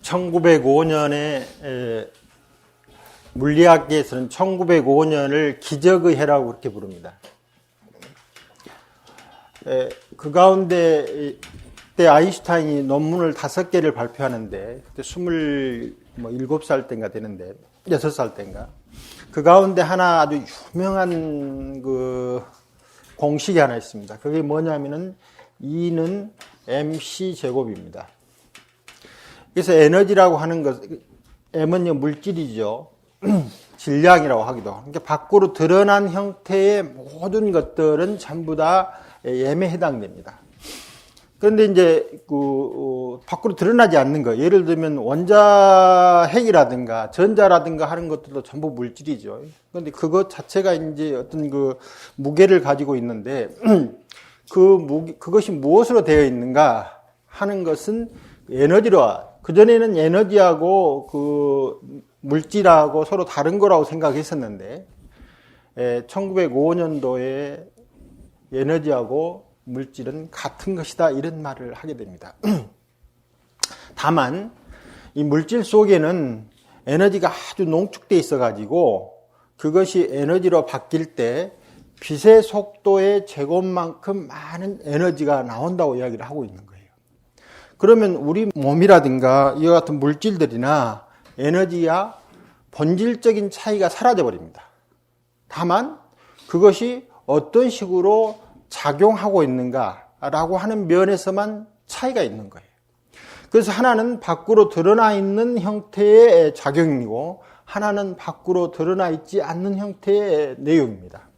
1905년에 물리학계에서는 1905년을 기적의 해라고 그렇게 부릅니다. 그 가운데 그때 아인슈타인이 논문을 5개를 발표하는데 그때 27살 때인가 되는데 6살 때인가 그 가운데 하나 아주 유명한 그 공식이 하나 있습니다. 그게 뭐냐면은 E는 mc 제곱입니다. 그래서 에너지라고 하는 것, M은 물질이죠. 질량이라고 하기도 하고. 그러니까 밖으로 드러난 형태의 모든 것들은 전부 다 M에 해당됩니다. 그런데 이제 밖으로 드러나지 않는 거, 예를 들면 원자핵이라든가 전자라든가 하는 것들도 전부 물질이죠. 그런데 그것 자체가 이제 어떤 그 무게를 가지고 있는데 그것이 무엇으로 되어 있는가 하는 것은 에너지로, 그전에는 에너지하고 그 물질하고 서로 다른 거라고 생각했었는데 1905년도에 에너지하고 물질은 같은 것이다 이런 말을 하게 됩니다. 다만 이 물질 속에는 에너지가 아주 농축되어 있어 가지고 그것이 에너지로 바뀔 때 빛의 속도의 제곱만큼 많은 에너지가 나온다고 이야기를 하고 있는 거예요. 그러면 우리 몸이라든가 이와 같은 물질들이나 에너지와 본질적인 차이가 사라져 버립니다. 다만 그것이 어떤 식으로 작용하고 있는가라고 하는 면에서만 차이가 있는 거예요. 그래서 하나는 밖으로 드러나 있는 형태의 작용이고 하나는 밖으로 드러나 있지 않는 형태의 내용입니다.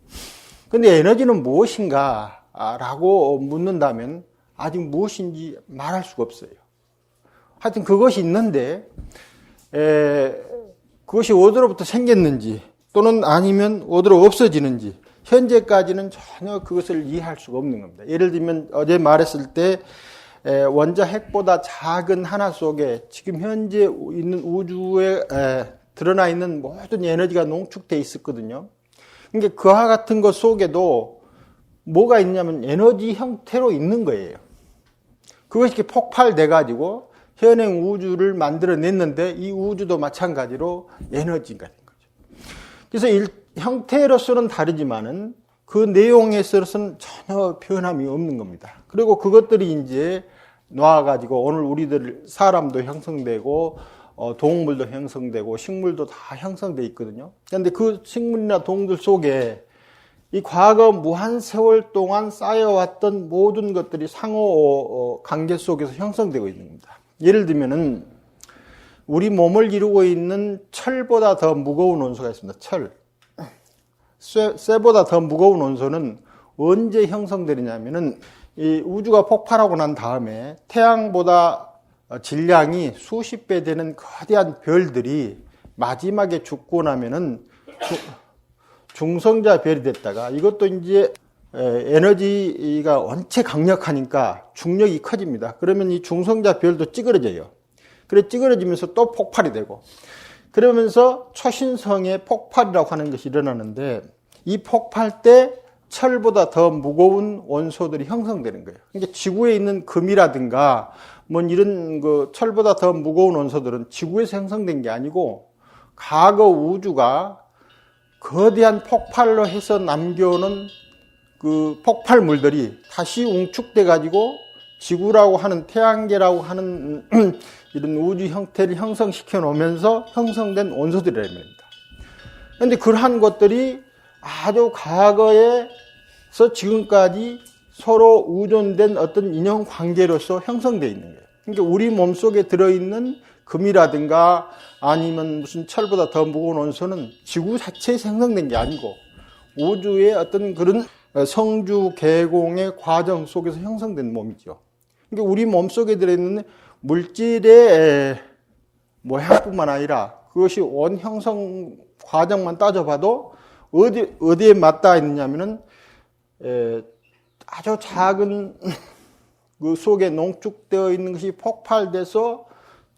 그런데 에너지는 무엇인가 라고 묻는다면 아직 무엇인지 말할 수가 없어요. 하여튼 그것이 있는데 그것이 어디로부터 생겼는지 또는 아니면 어디로 없어지는지 현재까지는 전혀 그것을 이해할 수가 없는 겁니다. 예를 들면 어제 말했을 때 원자핵보다 작은 하나 속에 지금 현재 있는 우주에 드러나 있는 모든 에너지가 농축되어 있었거든요. 그러니까 그와 같은 것 속에도 뭐가 있냐면 에너지 형태로 있는 거예요. 그것이 이렇게 폭발돼 가지고 현행 우주를 만들어냈는데 이 우주도 마찬가지로 에너지가 된 거죠. 그래서 형태로서는 다르지만은 그 내용에 있어서는 전혀 변함이 없는 겁니다. 그리고 그것들이 이제 나와가지고 오늘 우리들 사람도 형성되고 동물도 형성되고 식물도 다 형성돼 있거든요. 그런데 그 식물이나 동물 속에 이 과거 무한 세월 동안 쌓여왔던 모든 것들이 상호 관계 속에서 형성되고 있는 겁니다. 예를 들면은 우리 몸을 이루고 있는 철보다 더 무거운 원소가 있습니다. 철. 쇠보다 더 무거운 원소는 언제 형성되느냐면은 이 우주가 폭발하고 난 다음에 태양보다 질량이 수십 배 되는 거대한 별들이 마지막에 죽고 나면은 중성자 별이 됐다가 이것도 이제 에너지가 원체 강력하니까 중력이 커집니다. 그러면 이 중성자 별도 찌그러져요. 그래 찌그러지면서 또 폭발이 되고 그러면서 초신성의 폭발이라고 하는 것이 일어나는데 이 폭발 때 철보다 더 무거운 원소들이 형성되는 거예요. 그러니까 지구에 있는 금이라든가 뭐 이런 그 철보다 더 무거운 원소들은 지구에서 형성된 게 아니고 과거 우주가 거대한 폭발로 해서 남겨놓은 그 폭발물들이 다시 웅축돼 가지고 지구라고 하는 태양계라고 하는 이런 우주 형태를 형성시켜 놓으면서 형성된 원소들이라는 겁니다. 그런데 그러한 것들이 아주 과거에서 지금까지 서로 의존된 어떤 인형 관계로서 형성되어 있는 거예요. 그러니까 우리 몸속에 들어있는 금이라든가 아니면 무슨 철보다 더 무거운 원소는 지구 자체에서 형성된 게 아니고 우주의 어떤 그런 성주 계공의 과정 속에서 형성된 몸이죠. 그러니까 우리 몸속에 들어있는 물질의 모양뿐만 아니라 그것이 원 형성 과정만 따져봐도 어디에 맞닿아 있느냐면은 아주 작은 그 속에 농축되어 있는 것이 폭발돼서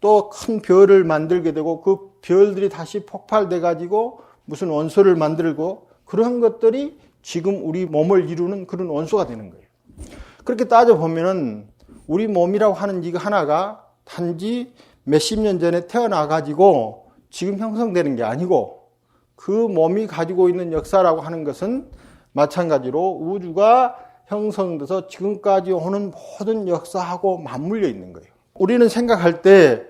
또 큰 별을 만들게 되고 그 별들이 다시 폭발돼 가지고 무슨 원소를 만들고 그런 것들이 지금 우리 몸을 이루는 그런 원소가 되는 거예요. 그렇게 따져보면은 우리 몸이라고 하는 이거 하나가 단지 몇십 년 전에 태어나가지고 지금 형성되는 게 아니고 그 몸이 가지고 있는 역사라고 하는 것은 마찬가지로 우주가 형성돼서 지금까지 오는 모든 역사하고 맞물려 있는 거예요. 우리는 생각할 때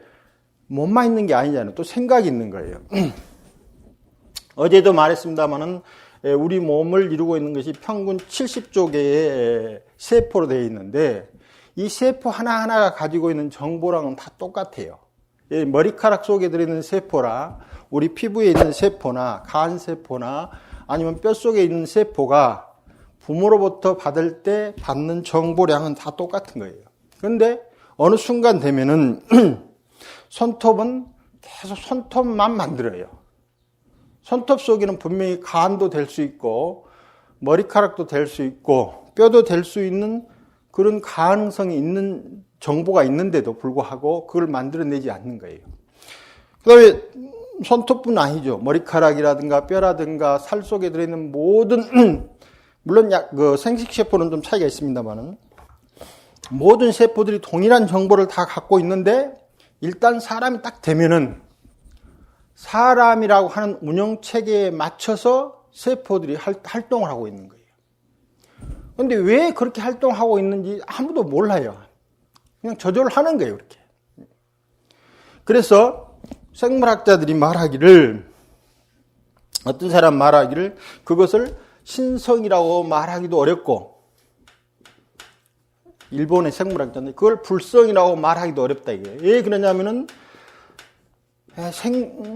몸만 있는 게 아니잖아요. 또 생각이 있는 거예요. 어제도 말했습니다마는 우리 몸을 이루고 있는 것이 평균 70조 개의 세포로 되어 있는데 이 세포 하나하나가 가지고 있는 정보랑은 다 똑같아요. 머리카락 속에 들어있는 세포나 우리 피부에 있는 세포나 간세포나 아니면 뼛속에 있는 세포가 부모로부터 받을 때 받는 정보량은 다 똑같은 거예요. 그런데 어느 순간 되면은 손톱은 계속 손톱만 만들어요. 손톱 속에는 분명히 간도 될 수 있고 머리카락도 될 수 있고 뼈도 될 수 있는 그런 가능성이 있는 정보가 있는데도 불구하고 그걸 만들어내지 않는 거예요. 그 다음에 손톱뿐 아니죠. 머리카락이라든가 뼈라든가 살 속에 들어있는 모든 물론 생식세포는 좀 차이가 있습니다만은 모든 세포들이 동일한 정보를 다 갖고 있는데 일단 사람이 딱 되면은 사람이라고 하는 운영체계에 맞춰서 세포들이 활동을 하고 있는 거예요. 그런데 왜 그렇게 활동하고 있는지 아무도 몰라요. 그냥 저절로 하는 거예요, 이렇게. 그래서 생물학자들이 말하기를, 어떤 사람 말하기를 그것을 신성이라고 말하기도 어렵고, 일본의 생물학자인데 그걸 불성이라고 말하기도 어렵다 이거예요. 왜 그러냐면은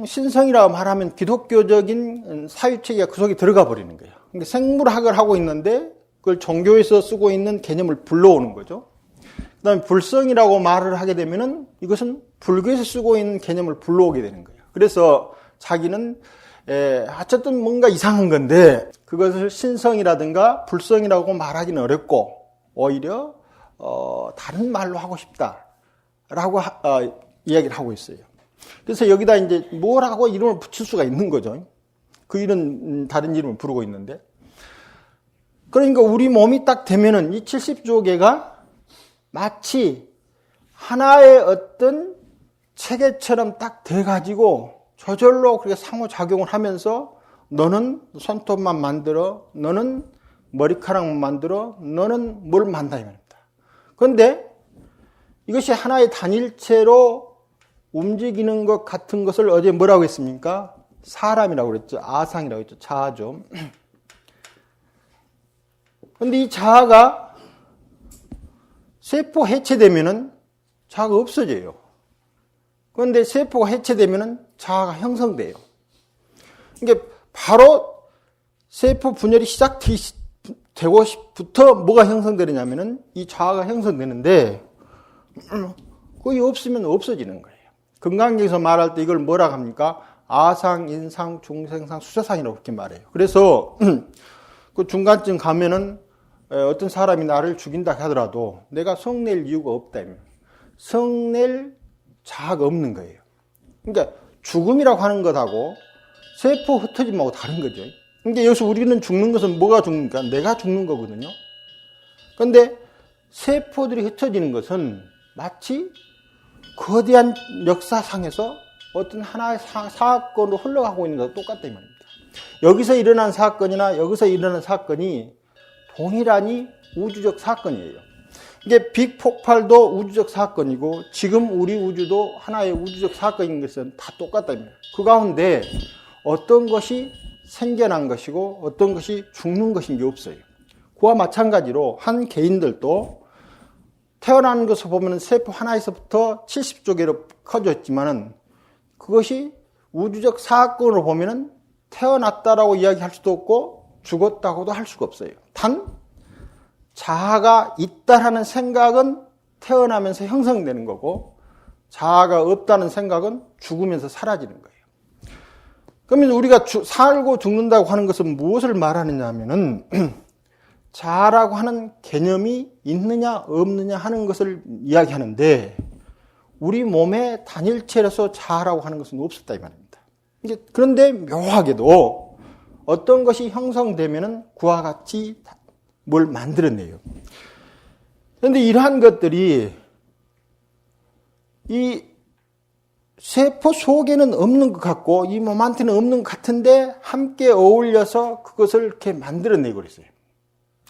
신성이라고 말하면 기독교적인 사유체계가 그 속에 들어가 버리는 거예요. 그러니까 생물학을 하고 있는데 그걸 종교에서 쓰고 있는 개념을 불러오는 거죠. 그 다음에 불성이라고 말을 하게 되면은 이것은 불교에서 쓰고 있는 개념을 불러오게 되는 거예요. 그래서 자기는 어쨌든 뭔가 이상한 건데 그것을 신성이라든가 불성이라고 말하기는 어렵고 오히려 다른 말로 하고 싶다라고 이야기를 하고 있어요. 그래서 여기다 이제 뭐라고 이름을 붙일 수가 있는 거죠. 그 이름 다른 이름을 부르고 있는데 그러니까 우리 몸이 딱 되면은 이 70조 개가 마치 하나의 어떤 체계처럼 딱 돼가지고 저절로 그렇게 상호작용을 하면서 너는 손톱만 만들어, 너는 머리카락만 만들어, 너는 뭘 만든다 이 말입니다. 그런데 이것이 하나의 단일체로 움직이는 것 같은 것을 어제 뭐라고 했습니까? 사람이라고 그랬죠. 아상이라고 했죠. 자아죠. 그런데 이 자아가 세포 해체되면은 자아가 없어져요. 그런데 세포가 해체되면은 자아가 형성돼요. 그러니까 바로 세포 분열이 시작되고부터 뭐가 형성되느냐면은 이 자아가 형성되는데 거의 없으면 없어지는 거예요. 건강계에서 말할 때 이걸 뭐라고 합니까? 아상, 인상, 중생상, 수세상이라고 그렇게 말해요. 그래서 그 중간쯤 가면은 어떤 사람이 나를 죽인다 하더라도 내가 성낼 이유가 없다면 성낼 자아가 없는 거예요. 그러니까 죽음이라고 하는 것하고 세포 흩어짐하고 다른 거죠. 그러니까 여기서 우리는 죽는 것은 뭐가 죽는가? 내가 죽는 거거든요. 그런데 세포들이 흩어지는 것은 마치 거대한 역사상에서 어떤 하나의 사건으로 흘러가고 있는 것과 똑같다 이 말입니다. 여기서 일어난 사건이나 여기서 일어난 사건이 동일하니 우주적 사건이에요. 이게 빅폭발도 우주적 사건이고 지금 우리 우주도 하나의 우주적 사건인 것은 다 똑같다 이 말이에요. 그 가운데 어떤 것이 생겨난 것이고 어떤 것이 죽는 것인 게 없어요. 그와 마찬가지로 한 개인들도 태어나는 것을 보면 세포 하나에서부터 70조 개로 커졌지만은 그것이 우주적 사건으로 보면은 태어났다라고 이야기할 수도 없고 죽었다고도 할 수가 없어요. 단 자아가 있다라는 생각은 태어나면서 형성되는 거고 자아가 없다는 생각은 죽으면서 사라지는 거예요. 그러면 우리가 살고 죽는다고 하는 것은 무엇을 말하느냐 하면은 자아라고 하는 개념이 있느냐 없느냐 하는 것을 이야기하는데 우리 몸의 단일체로서 자아라고 하는 것은 없었다 이 말입니다. 그런데 묘하게도 어떤 것이 형성되면은 그와 같이 뭘 만들어내요. 그런데 이러한 것들이 이 세포 속에는 없는 것 같고 이 몸한테는 없는 것 같은데 함께 어울려서 그것을 이렇게 만들어내고 그랬어요.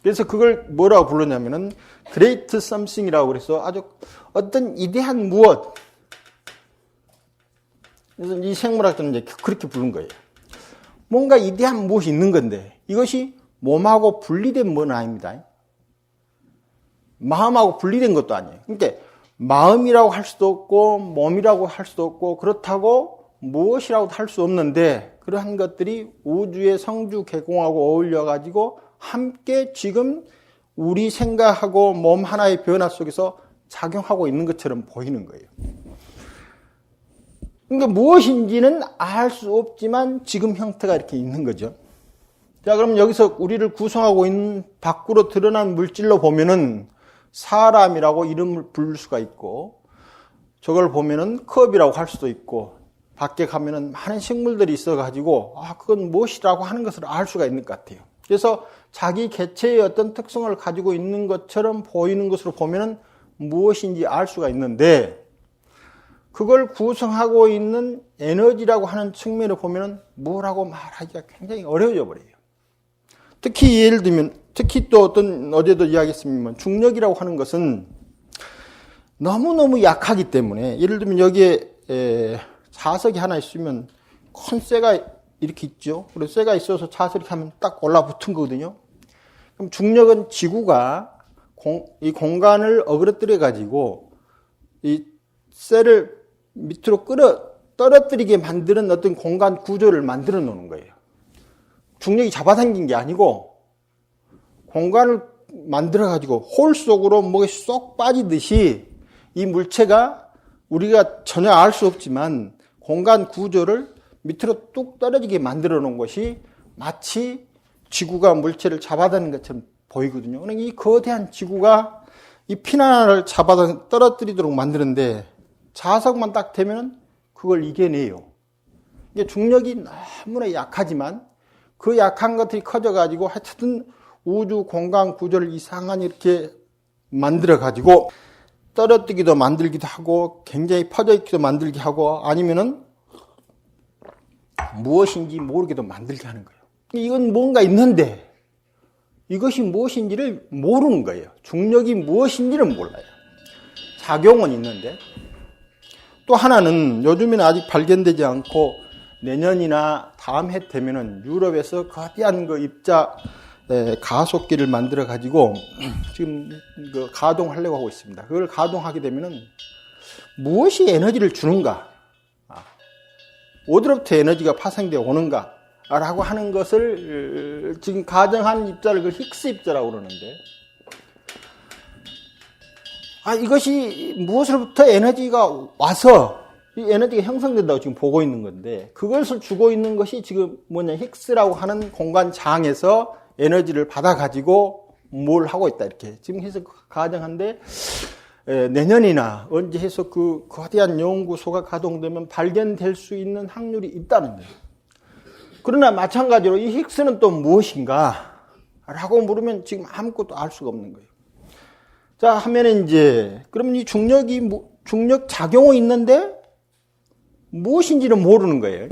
그래서 그걸 뭐라고 불렀냐면은 great something이라고 그래서 아주 어떤 이대한 무엇. 그래서 이 생물학자는 이제 그렇게 부른 거예요. 뭔가 이대한 무엇이 있는 건데 이것이 몸하고 분리된 건 아닙니다. 마음하고 분리된 것도 아니에요. 그러니까 마음이라고 할 수도 없고 몸이라고 할 수도 없고 그렇다고 무엇이라고도 할 수 없는데 그러한 것들이 우주의 성주 개공하고 어울려가지고 함께 지금 우리 생각하고 몸 하나의 변화 속에서 작용하고 있는 것처럼 보이는 거예요. 그러니까 무엇인지는 알 수 없지만 지금 형태가 이렇게 있는 거죠. 자, 그럼 여기서 우리를 구성하고 있는 밖으로 드러난 물질로 보면은 사람이라고 이름을 부를 수가 있고 저걸 보면은 컵이라고 할 수도 있고 밖에 가면은 많은 식물들이 있어가지고 그건 무엇이라고 하는 것을 알 수가 있는 것 같아요. 그래서 자기 개체의 어떤 특성을 가지고 있는 것처럼 보이는 것으로 보면은 무엇인지 알 수가 있는데 그걸 구성하고 있는 에너지라고 하는 측면을 보면은 뭐라고 말하기가 굉장히 어려워져 버려요. 특히 예를 들면 특히 또 어제도 이야기했습니다만 중력이라고 하는 것은 너무너무 약하기 때문에 예를 들면 여기에 자석이 하나 있으면 큰 쇠가 이렇게 있죠. 그래서 쇠가 있어서 자석이 하면 딱 올라붙은 거거든요. 그럼 중력은 지구가 이 공간을 어그러뜨려 가지고 이 쇠를 밑으로 떨어뜨리게 만드는 어떤 공간 구조를 만들어 놓는 거예요. 중력이 잡아당긴 게 아니고 공간을 만들어가지고 홀 속으로 뭐가 쏙 빠지듯이 이 물체가 우리가 전혀 알 수 없지만 공간 구조를 밑으로 뚝 떨어지게 만들어 놓은 것이 마치 지구가 물체를 잡아다니는 것처럼 보이거든요. 그러니까 이 거대한 지구가 이 핀 하나를 떨어뜨리도록 만드는데 자석만 딱 되면 그걸 이겨내요. 이게 중력이 너무나 약하지만 그 약한 것들이 커져가지고 하여튼 우주 공간 구조를 이상하게 이렇게 만들어가지고 떨어뜨기도 만들기도 하고 굉장히 퍼져있기도 만들게 하고 아니면은 무엇인지 모르게도 만들게 하는 거예요. 이건 뭔가 있는데 이것이 무엇인지를 모르는 거예요. 중력이 무엇인지는 몰라요. 작용은 있는데 또 하나는 요즘에는 아직 발견되지 않고 내년이나 다음 해 되면은 유럽에서 거대한 그 입자 가속기를 만들어 가지고 지금 그 가동하려고 하고 있습니다. 그걸 가동하게 되면은 무엇이 에너지를 주는가, 어디로부터 에너지가 파생되어 오는가, 라고 하는 것을 지금 가정한 입자를 그 힉스 입자라고 그러는데, 이것이 무엇으로부터 에너지가 와서 이 에너지가 형성된다고 지금 보고 있는 건데, 그것을 주고 있는 것이 지금 힉스라고 하는 공간장에서 에너지를 받아가지고 뭘 하고 있다. 이렇게 지금 해서 가정한데, 내년이나 언제 해서 그 거대한 연구소가 가동되면 발견될 수 있는 확률이 있다는 거예요. 그러나 마찬가지로 이 힉스는 또 무엇인가? 라고 물으면 지금 아무것도 알 수가 없는 거예요. 자, 하면은 이제, 그럼 이 중력 작용은 있는데 무엇인지는 모르는 거예요.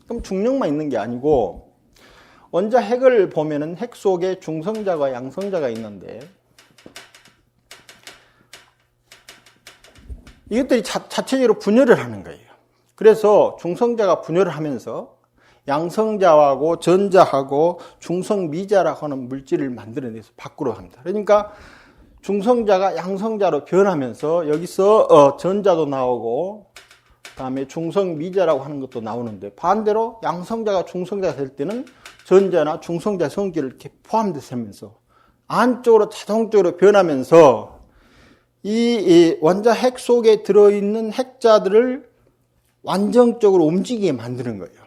그럼 중력만 있는 게 아니고, 원자 핵을 보면은 핵 속에 중성자와 양성자가 있는데, 이것들이 자체적으로 분열을 하는 거예요. 그래서 중성자가 분열을 하면서 양성자하고 전자하고 중성미자라고 하는 물질을 만들어내서 밖으로 합니다. 그러니까 중성자가 양성자로 변하면서 여기서 전자도 나오고 그다음에 중성미자라고 하는 것도 나오는데, 반대로 양성자가 중성자가 될 때는 전자나 중성자 성질을 이렇게 포함돼서 하면서 안쪽으로 자동적으로 변하면서 이 원자 핵 속에 들어있는 핵자들을 완전적으로 움직이게 만드는 거예요.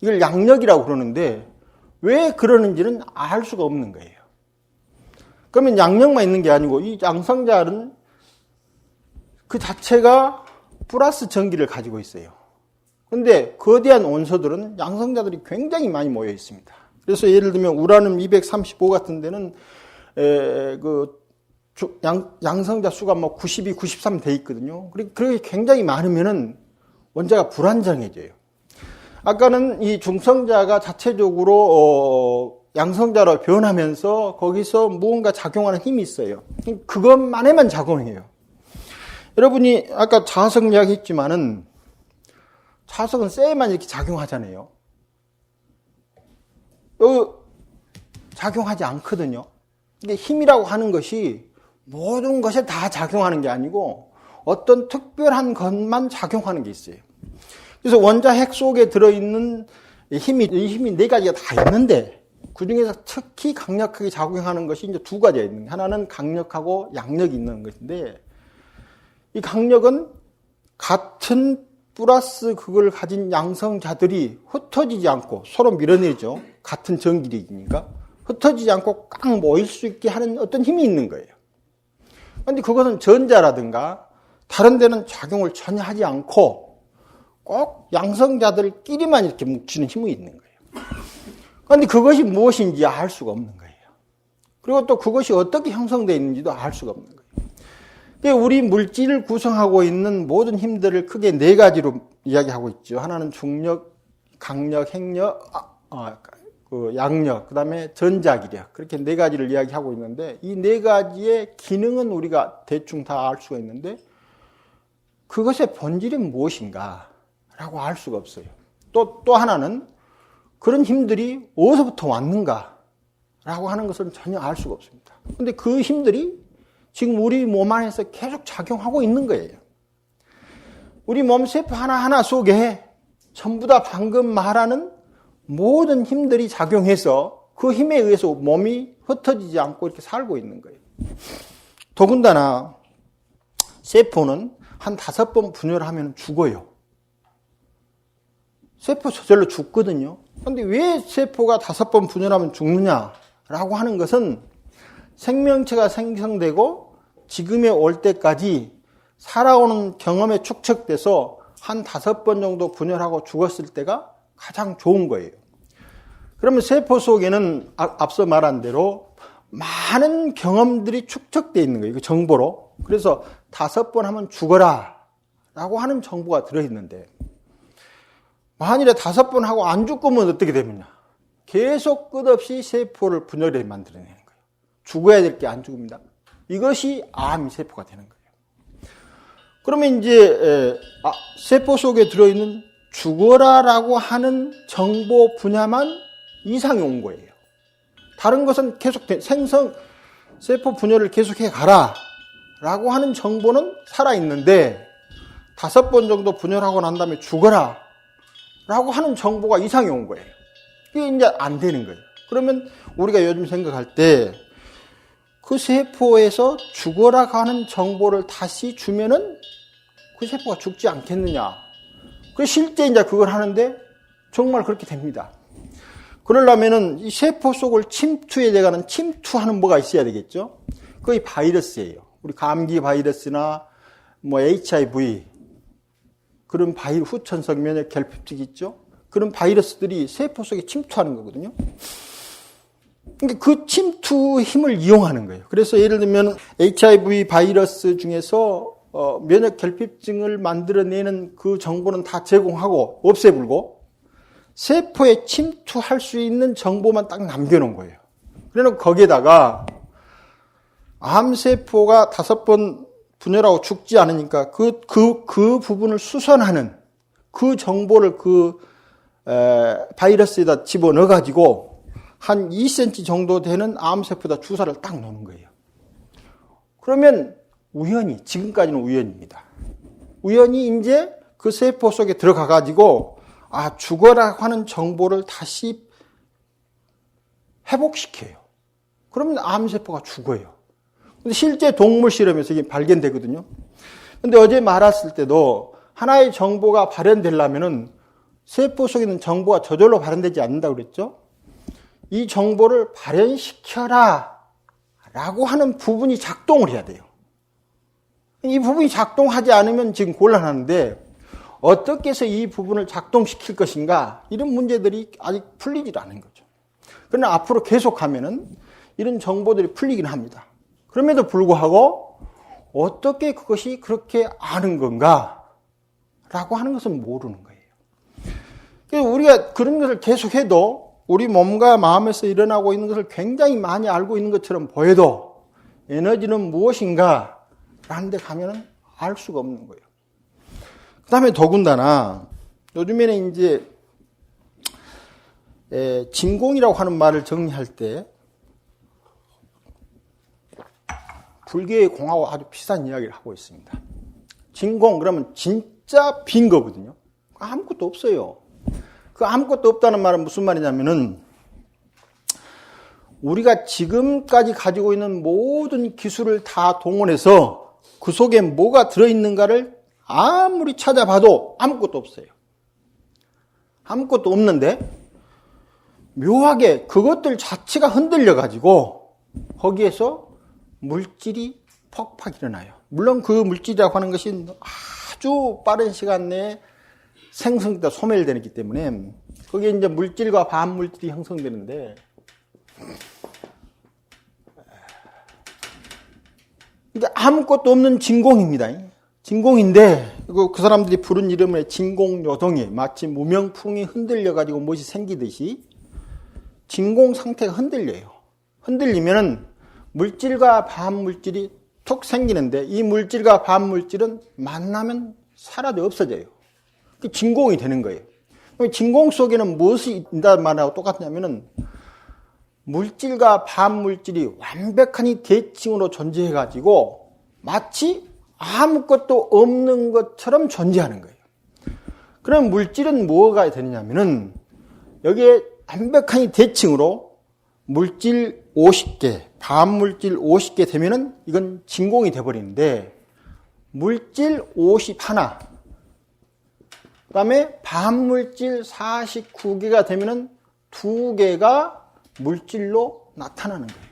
이걸 양력이라고 그러는데 왜 그러는지는 알 수가 없는 거예요. 그러면 양력만 있는 게 아니고 이 양성자는 그 자체가 플러스 전기를 가지고 있어요. 그런데 거대한 원소들은 양성자들이 굉장히 많이 모여 있습니다. 그래서 예를 들면 우라늄 235 같은 데는 양성자 수가 92, 93 돼 있거든요. 그렇게 굉장히 많으면은 원자가 불안정해져요. 아까는 이 중성자가 자체적으로 양성자로 변하면서 거기서 무언가 작용하는 힘이 있어요. 그것만에만 작용해요. 여러분이 아까 자석 이야기했지만은 자석은 쇠에만 이렇게 작용하잖아요. 작용하지 않거든요. 근데 힘이라고 하는 것이 모든 것에 다 작용하는 게 아니고 어떤 특별한 것만 작용하는 게 있어요. 그래서 원자 핵 속에 들어있는 이 힘이 네 가지가 다 있는데 그 중에서 특히 강력하게 작용하는 것이 이제 두 가지가 있는 거예요. 하나는 강력하고 양력이 있는 것인데 이 강력은 같은 플러스 그걸 가진 양성자들이 흩어지지 않고 서로 밀어내죠. 같은 전기력이니까 흩어지지 않고 꽉 모일 수 있게 하는 어떤 힘이 있는 거예요. 그런데 그것은 전자라든가 다른 데는 작용을 전혀 하지 않고 꼭 양성자들끼리만 이렇게 뭉치는 힘이 있는 거예요. 그런데 그것이 무엇인지 알 수가 없는 거예요. 그리고 또 그것이 어떻게 형성되어 있는지도 알 수가 없는 거예요. 우리 물질을 구성하고 있는 모든 힘들을 크게 네 가지로 이야기하고 있죠. 하나는 중력, 강력, 핵력, 양력, 그 다음에 전자기력. 그렇게 네 가지를 이야기하고 있는데 이 네 가지의 기능은 우리가 대충 다 알 수가 있는데 그것의 본질이 무엇인가 라고 알 수가 없어요. 또 하나는 그런 힘들이 어디서부터 왔는가 라고 하는 것은 전혀 알 수가 없습니다. 그런데 그 힘들이 지금 우리 몸 안에서 계속 작용하고 있는 거예요. 우리 몸 세포 하나하나 속에 전부 다 방금 말하는 모든 힘들이 작용해서 그 힘에 의해서 몸이 흩어지지 않고 이렇게 살고 있는 거예요. 더군다나 세포는 한 5번 분열을 하면 죽어요. 세포 저절로 죽거든요. 그런데 왜 세포가 5번 분열하면 죽느냐라고 하는 것은 생명체가 생성되고 지금에 올 때까지 살아오는 경험에 축적돼서 한 5번 정도 분열하고 죽었을 때가 가장 좋은 거예요. 그러면 세포 속에는 앞서 말한 대로 많은 경험들이 축적되어 있는 거예요. 그 정보로. 그래서 5번 하면 죽어라 라고 하는 정보가 들어있는데 만일에 5번 하고 안 죽으면 어떻게 되느냐. 계속 끝없이 세포를 분열해 만들어내는 거예요. 죽어야 될 게 안 죽습니다. 이것이 암 세포가 되는 거예요. 그러면 이제 세포 속에 들어있는 죽어라라고 하는 정보 분야만 이상이 온 거예요. 다른 것은 계속 세포 분열을 계속해 가라 라고 하는 정보는 살아있는데 5번 정도 분열하고 난 다음에 죽어라 라고 하는 정보가 이상이 온 거예요. 이게 이제 안 되는 거예요. 그러면 우리가 요즘 생각할 때 그 세포에서 죽어라 하는 정보를 다시 주면은 그 세포가 죽지 않겠느냐. 그 실제 이제 그걸 하는데 정말 그렇게 됩니다. 그러려면은 이 세포 속을 침투해 돼가는 침투하는 뭐가 있어야 되겠죠? 그게 바이러스예요. 우리 감기 바이러스나 뭐 HIV 그런 후천성 면역 결핍증 있죠? 그런 바이러스들이 세포 속에 침투하는 거거든요. 그러니까 그 침투 힘을 이용하는 거예요. 그래서 예를 들면 HIV 바이러스 중에서 면역 결핍증을 만들어내는 그 정보는 다 제공하고 없애불고 세포에 침투할 수 있는 정보만 딱 남겨놓은 거예요. 그래서 거기에다가 암세포가 5번 분열하고 죽지 않으니까 그 부분을 수선하는 그 정보를 바이러스에다 집어넣어가지고 한 2cm 정도 되는 암세포에다 주사를 딱 놓는 거예요. 그러면 지금까지는 우연입니다. 우연히 이제 그 세포 속에 들어가가지고, 죽어라 하는 정보를 다시 회복시켜요. 그러면 암세포가 죽어요. 근데 실제 동물 실험에서 이게 발견되거든요. 근데 어제 말했을 때도 하나의 정보가 발현되려면은 세포 속에 있는 정보가 저절로 발현되지 않는다고 그랬죠? 이 정보를 발현시켜라 라고 하는 부분이 작동을 해야 돼요. 이 부분이 작동하지 않으면 지금 곤란한데 어떻게 해서 이 부분을 작동시킬 것인가 이런 문제들이 아직 풀리질 않은 거죠. 그러나 앞으로 계속하면은 이런 정보들이 풀리긴 합니다. 그럼에도 불구하고 어떻게 그것이 그렇게 아는 건가 라고 하는 것은 모르는 거예요. 그래서 우리가 그런 것을 계속해도 우리 몸과 마음에서 일어나고 있는 것을 굉장히 많이 알고 있는 것처럼 보여도 에너지는 무엇인가 라는 데 가면은 알 수가 없는 거예요. 그 다음에 더군다나 요즘에는 이제 진공이라고 하는 말을 정리할 때 불교의 공하고 아주 비슷한 이야기를 하고 있습니다. 진공 그러면 진짜 빈 거거든요. 아무것도 없어요. 그 아무것도 없다는 말은 무슨 말이냐면은 우리가 지금까지 가지고 있는 모든 기술을 다 동원해서 그 속에 뭐가 들어있는가를 아무리 찾아봐도 아무것도 없어요. 아무것도 없는데 묘하게 그것들 자체가 흔들려가지고 거기에서 물질이 퍽퍽 일어나요. 물론 그 물질이라고 하는 것이 아주 빠른 시간 내에 생성되다 소멸되기 때문에 거기에 이제 물질과 반물질이 형성되는데 이게 아무것도 없는 진공입니다. 진공인데 그 사람들이 부른 이름의 진공요동이 마치 무명풍이 흔들려가지고 무엇이 생기듯이 진공 상태가 흔들려요. 흔들리면은 물질과 반물질이 톡 생기는데 이 물질과 반물질은 만나면 사라져 없어져요. 진공이 되는 거예요. 진공 속에는 무엇이 있다는 말하고 똑같냐면은 물질과 반물질이 완벽한 대칭으로 존재해가지고 마치 아무것도 없는 것처럼 존재하는 거예요. 그럼 물질은 뭐가 되느냐면은 여기에 완벽한 대칭으로 물질 50개, 반물질 50개 되면은 이건 진공이 돼버리는데 물질 51, 그 다음에 반물질 49개가 되면은 2개가 물질로 나타나는 거예요.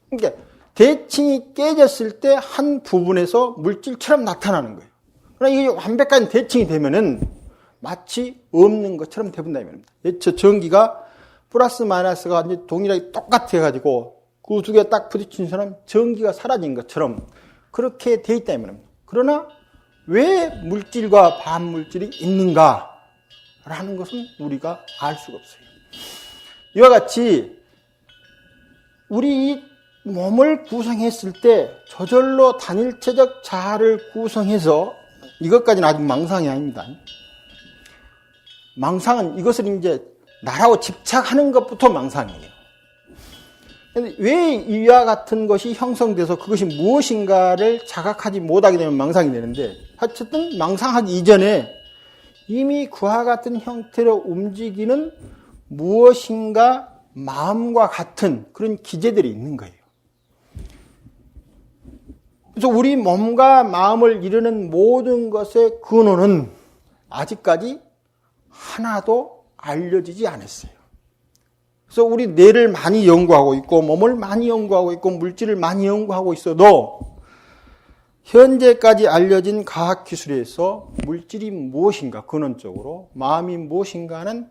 그러니까 대칭이 깨졌을 때 한 부분에서 물질처럼 나타나는 거예요. 그러나 이게 완벽한 대칭이 되면은 마치 없는 것처럼 돼본다 이 말입니다. 저 전기가 플러스 마이너스가 이제 동일하게 똑같아가지고 그 두 개 딱 부딪힌 사람 전기가 사라진 것처럼 그렇게 돼 있다 이 말입니다. 그러나 왜 물질과 반물질이 있는가라는 것은 우리가 알 수가 없어요. 이와 같이 우리 이 몸을 구성했을 때 저절로 단일체적 자아를 구성해서 이것까지는 아직 망상이 아닙니다. 망상은 이것을 이제 나라고 집착하는 것부터 망상이에요. 그런데 왜 이와 같은 것이 형성돼서 그것이 무엇인가를 자각하지 못하게 되면 망상이 되는데 어쨌든 망상하기 이전에 이미 그와 같은 형태로 움직이는 무엇인가 마음과 같은 그런 기제들이 있는 거예요. 그래서 우리 몸과 마음을 이루는 모든 것의 근원은 아직까지 하나도 알려지지 않았어요. 그래서 우리 뇌를 많이 연구하고 있고 몸을 많이 연구하고 있고 물질을 많이 연구하고 있어도 현재까지 알려진 과학기술에서 물질이 무엇인가 근원적으로 마음이 무엇인가는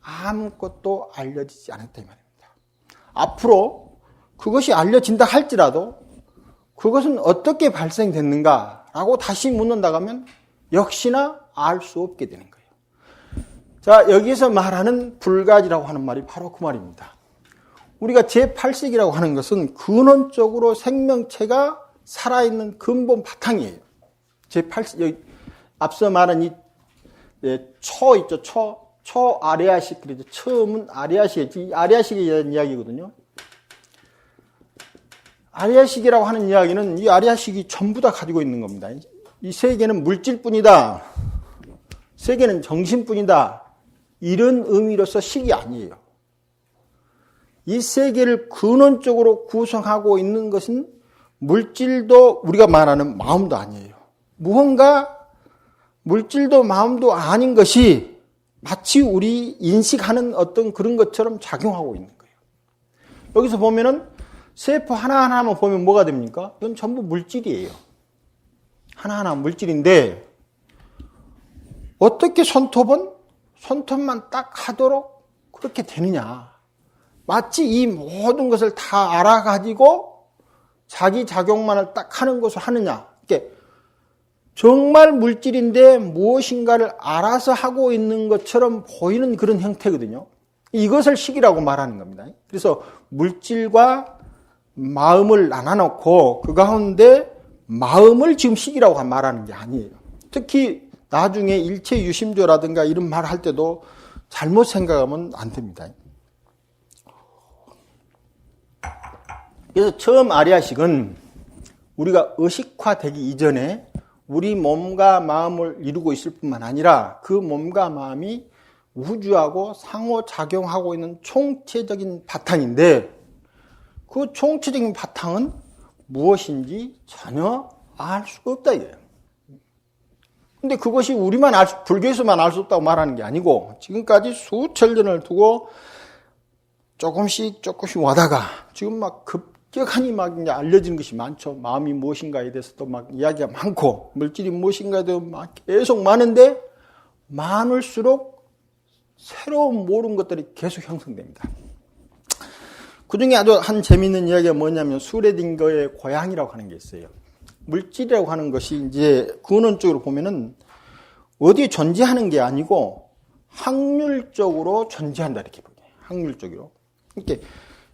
아무것도 알려지지 않았다 이 말입니다. 앞으로 그것이 알려진다 할지라도 그것은 어떻게 발생됐는가라고 다시 묻는다고 하면 역시나 알 수 없게 되는 거예요. 자, 여기서 말하는 불가지라고 하는 말이 바로 그 말입니다. 우리가 제8식이라고 하는 것은 근원적으로 생명체가 살아있는 근본 바탕이에요. 제8식, 여기 앞서 말한 이 초 있죠, 초 아레아식, 그러죠. 처음은 아레아식, 아레아식에 대한 이야기거든요. 아레아식이라고 하는 이야기는 이 아레아식이 전부 다 가지고 있는 겁니다. 이 세계는 물질뿐이다. 세계는 정신뿐이다. 이런 의미로서 식이 아니에요. 이 세계를 근원적으로 구성하고 있는 것은 물질도 우리가 말하는 마음도 아니에요. 무언가 물질도 마음도 아닌 것이 마치 우리 인식하는 어떤 그런 것처럼 작용하고 있는 거예요. 여기서 보면은 세포 하나하나만 보면 뭐가 됩니까? 이건 전부 물질이에요. 하나하나 물질인데 어떻게 손톱만 딱 하도록 그렇게 되느냐. 마치 이 모든 것을 다 알아가지고 자기 작용만을 딱 하는 것을 하느냐. 이렇게 정말 물질인데 무엇인가를 알아서 하고 있는 것처럼 보이는 그런 형태거든요. 이것을 식이라고 말하는 겁니다. 그래서 물질과 마음을 나눠놓고 그 가운데 마음을 지금 식이라고 말하는 게 아니에요. 특히 나중에 일체 유심조라든가 이런 말 할 때도 잘못 생각하면 안 됩니다. 그래서 처음 아리아식은 우리가 의식화되기 이전에 우리 몸과 마음을 이루고 있을 뿐만 아니라 그 몸과 마음이 우주하고 상호작용하고 있는 총체적인 바탕인데 그 총체적인 바탕은 무엇인지 전혀 알 수가 없다 이거예요. 근데 그것이 불교에서만 알 수 없다고 말하는 게 아니고 지금까지 수천 년을 두고 조금씩 와다가 지금 막 급격하니 막 이제 알려지는 것이 많죠. 마음이 무엇인가에 대해서도 막 이야기가 많고 물질이 무엇인가에 대해서 막 계속 많은데 많을수록 새로운 모르는 것들이 계속 형성됩니다. 그 중에 아주 한 재미있는 이야기가 뭐냐면 슈레딩거의 고양이라고 하는 게 있어요. 물질이라고 하는 것이 이제 근원적으로 보면은 어디에 존재하는 게 아니고 확률적으로 존재한다 이렇게 보게. 확률적으로. 이렇게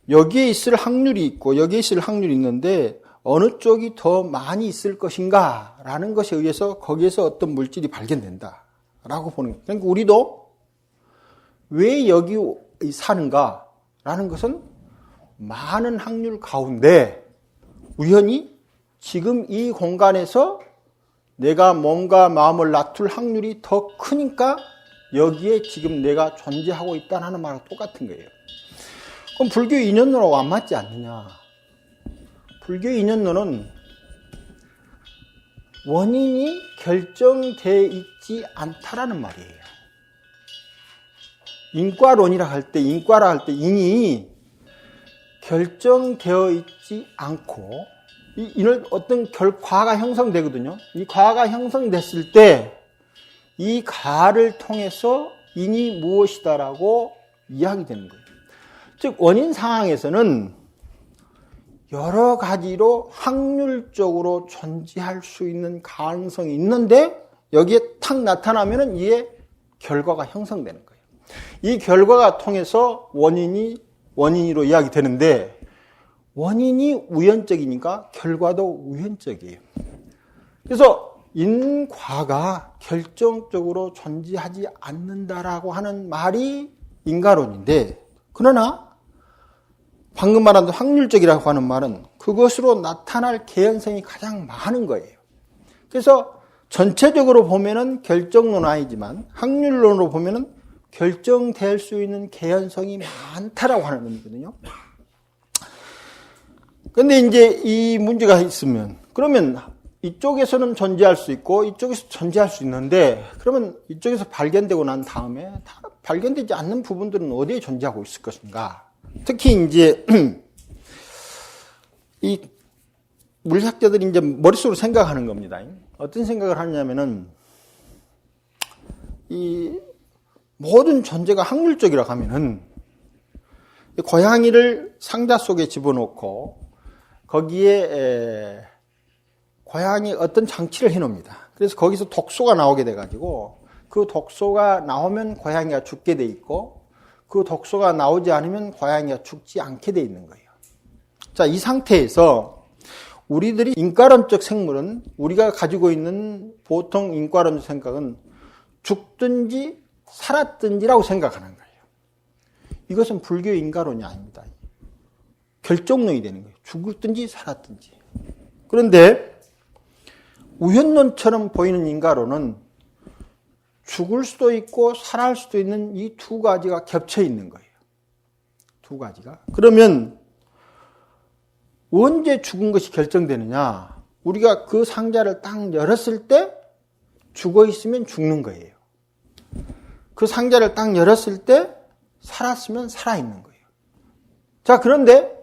여기에 있을 확률이 있고 여기에 있을 확률이 있는데 어느 쪽이 더 많이 있을 것인가라는 것에 의해서 거기에서 어떤 물질이 발견된다라고 보는 거예요. 그러니까 우리도 왜 여기 사는가라는 것은 많은 확률 가운데 우연히 지금 이 공간에서 내가 몸과 마음을 놔둘 확률이 더 크니까 여기에 지금 내가 존재하고 있다는 말과 똑같은 거예요. 그럼 불교 인연론하고 안 맞지 않느냐? 불교 인연론은 원인이 결정되어 있지 않다라는 말이에요. 인과론이라 할 때 인이 결정되어 있지 않고 이는 어떤 과가 형성되거든요. 이 과가 형성됐을 때 이 과를 통해서 인이 무엇이다라고 이야기되는 거예요. 즉 원인 상황에서는 여러 가지로 확률적으로 존재할 수 있는 가능성이 있는데 여기에 탁 나타나면은 이에 결과가 형성되는 거예요. 이 결과가 통해서 원인으로 이야기되는데 원인이 우연적이니까 결과도 우연적이에요. 그래서 인과가 결정적으로 존재하지 않는다라고 하는 말이 인과론인데 그러나 방금 말한 확률적이라고 하는 말은 그것으로 나타날 개연성이 가장 많은 거예요. 그래서 전체적으로 보면은 결정론은 아니지만 확률론으로 보면은 결정될 수 있는 개연성이 많다라고 하는 의미거든요. 근데 이제 이 문제가 있으면 그러면 이쪽에서는 존재할 수 있고 이쪽에서 존재할 수 있는데 그러면 이쪽에서 발견되고 난 다음에 다 발견되지 않는 부분들은 어디에 존재하고 있을 것인가? 특히 이제 이 물리학자들이 이제 머릿속으로 생각하는 겁니다. 어떤 생각을 하냐면은 이 모든 존재가 확률적이라고 하면은 고양이를 상자 속에 집어넣고 거기에 고양이 어떤 장치를 해놓습니다. 그래서 거기서 독소가 나오게 돼가지고 그 독소가 나오면 고양이가 죽게 돼 있고 그 독소가 나오지 않으면 고양이가 죽지 않게 돼 있는 거예요. 자, 이 상태에서 우리들이 인과론적 생물은 우리가 가지고 있는 보통 인과론적 생각은 죽든지 살았든지라고 생각하는 거예요. 이것은 불교의 인과론이 아닙니다. 결정론이 되는 거예요. 죽든지 살았든지. 그런데 우연론처럼 보이는 인과론은 죽을 수도 있고 살아날 수도 있는 이 두 가지가 겹쳐 있는 거예요. 두 가지가. 그러면 언제 죽은 것이 결정되느냐? 우리가 그 상자를 딱 열었을 때 죽어 있으면 죽는 거예요. 그 상자를 딱 열었을 때 살았으면 살아있는 거예요. 자, 그런데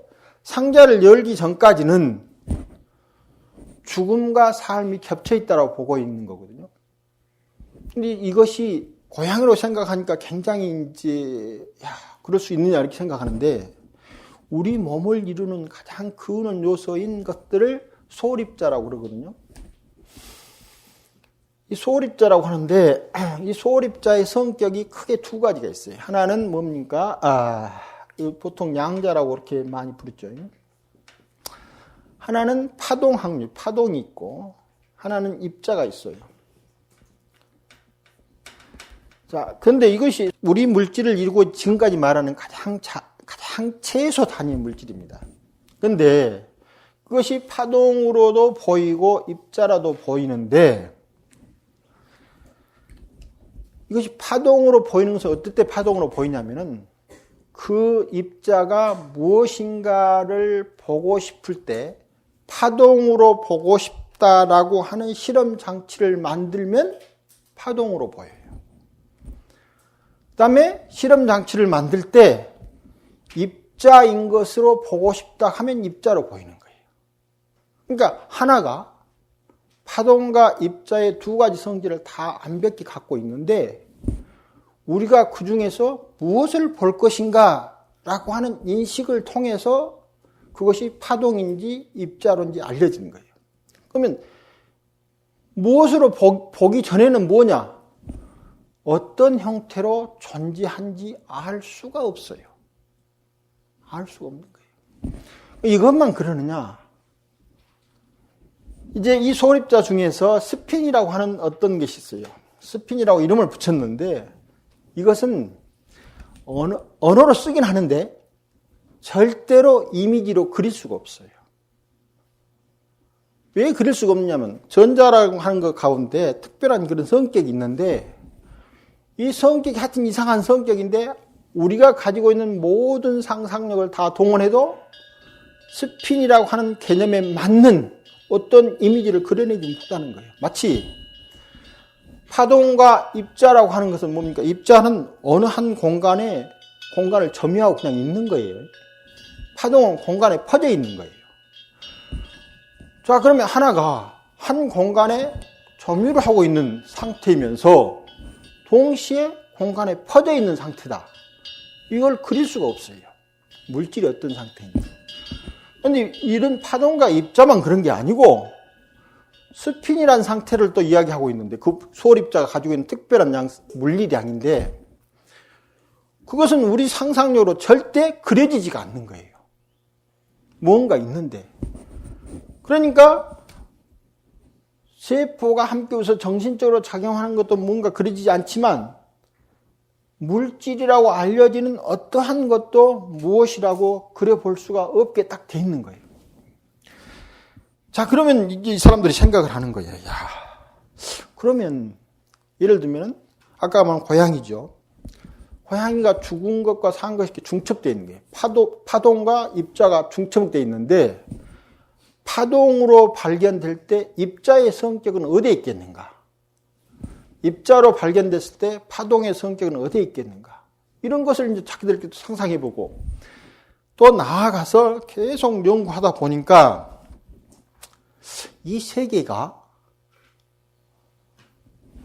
상자를 열기 전까지는 죽음과 삶이 겹쳐 있다고 보고 있는 거거든요. 근데 이것이 고향으로 생각하니까 굉장히 이제, 그럴 수 있느냐 이렇게 생각하는데, 우리 몸을 이루는 가장 근원 요소인 것들을 소립자라고 그러거든요. 이 소홀입자라고 하는데 이 소홀입자의 성격이 크게 두 가지가 있어요. 하나는 뭡니까? 보통 양자라고 그렇게 많이 부르죠. 하나는 파동 확률, 파동이 있고 하나는 입자가 있어요. 자, 그런데 이것이 우리 물질을 이루고 지금까지 말하는 가장 최소 단위 물질입니다. 그런데 그것이 파동으로도 보이고 입자라도 보이는데 이것이 파동으로 보이는 것은 어떨 때 파동으로 보이냐면은 그 입자가 무엇인가를 보고 싶을 때 파동으로 보고 싶다라고 하는 실험 장치를 만들면 파동으로 보여요. 그 다음에 실험 장치를 만들 때 입자인 것으로 보고 싶다 하면 입자로 보이는 거예요. 그러니까 하나가 파동과 입자의 두 가지 성질을 다 완벽히 갖고 있는데 우리가 그 중에서 무엇을 볼 것인가 라고 하는 인식을 통해서 그것이 파동인지 입자로인지 알려지는 거예요. 그러면 무엇으로 보기 전에는 뭐냐? 어떤 형태로 존재한지 알 수가 없어요. 알 수가 없는 거예요. 이것만 그러느냐? 이제 이 소홀입자 중에서 스핀이라고 하는 어떤 것이 있어요. 스핀이라고 이름을 붙였는데 이것은 언어로 쓰긴 하는데 절대로 이미지로 그릴 수가 없어요. 왜 그릴 수가 없냐면 전자라고 하는 것 가운데 특별한 그런 성격이 있는데 이 성격이 하여튼 이상한 성격인데 우리가 가지고 있는 모든 상상력을 다 동원해도 스핀이라고 하는 개념에 맞는 어떤 이미지를 그려내지 못하는 거예요. 마치 파동과 입자라고 하는 것은 뭡니까? 입자는 어느 한 공간을 점유하고 그냥 있는 거예요. 파동은 공간에 퍼져 있는 거예요. 자, 그러면 하나가 한 공간에 점유를 하고 있는 상태이면서 동시에 공간에 퍼져 있는 상태다. 이걸 그릴 수가 없어요. 물질이 어떤 상태인지. 그런데 이런 파동과 입자만 그런 게 아니고 스핀이라는 상태를 또 이야기하고 있는데 그 소홀입자가 가지고 있는 특별한 물리량인데 그것은 우리 상상력으로 절대 그려지지가 않는 거예요. 뭔가 있는데. 그러니까 세포가 함께 웃어 정신적으로 작용하는 것도 뭔가 그려지지 않지만 물질이라고 알려지는 어떠한 것도 무엇이라고 그려볼 수가 없게 딱 돼 있는 거예요. 자, 그러면 이제 이 사람들이 생각을 하는 거예요. 야, 그러면 예를 들면 아까 말한 고양이죠. 고양이가 죽은 것과 산 것이 이렇게 중첩되어 있는 거예요. 파동과 입자가 중첩되어 있는데 파동으로 발견될 때 입자의 성격은 어디에 있겠는가? 입자로 발견됐을 때 파동의 성격은 어디에 있겠는가? 이런 것을 이제 자기들끼리 상상해보고 또 나아가서 계속 연구하다 보니까 이 세계가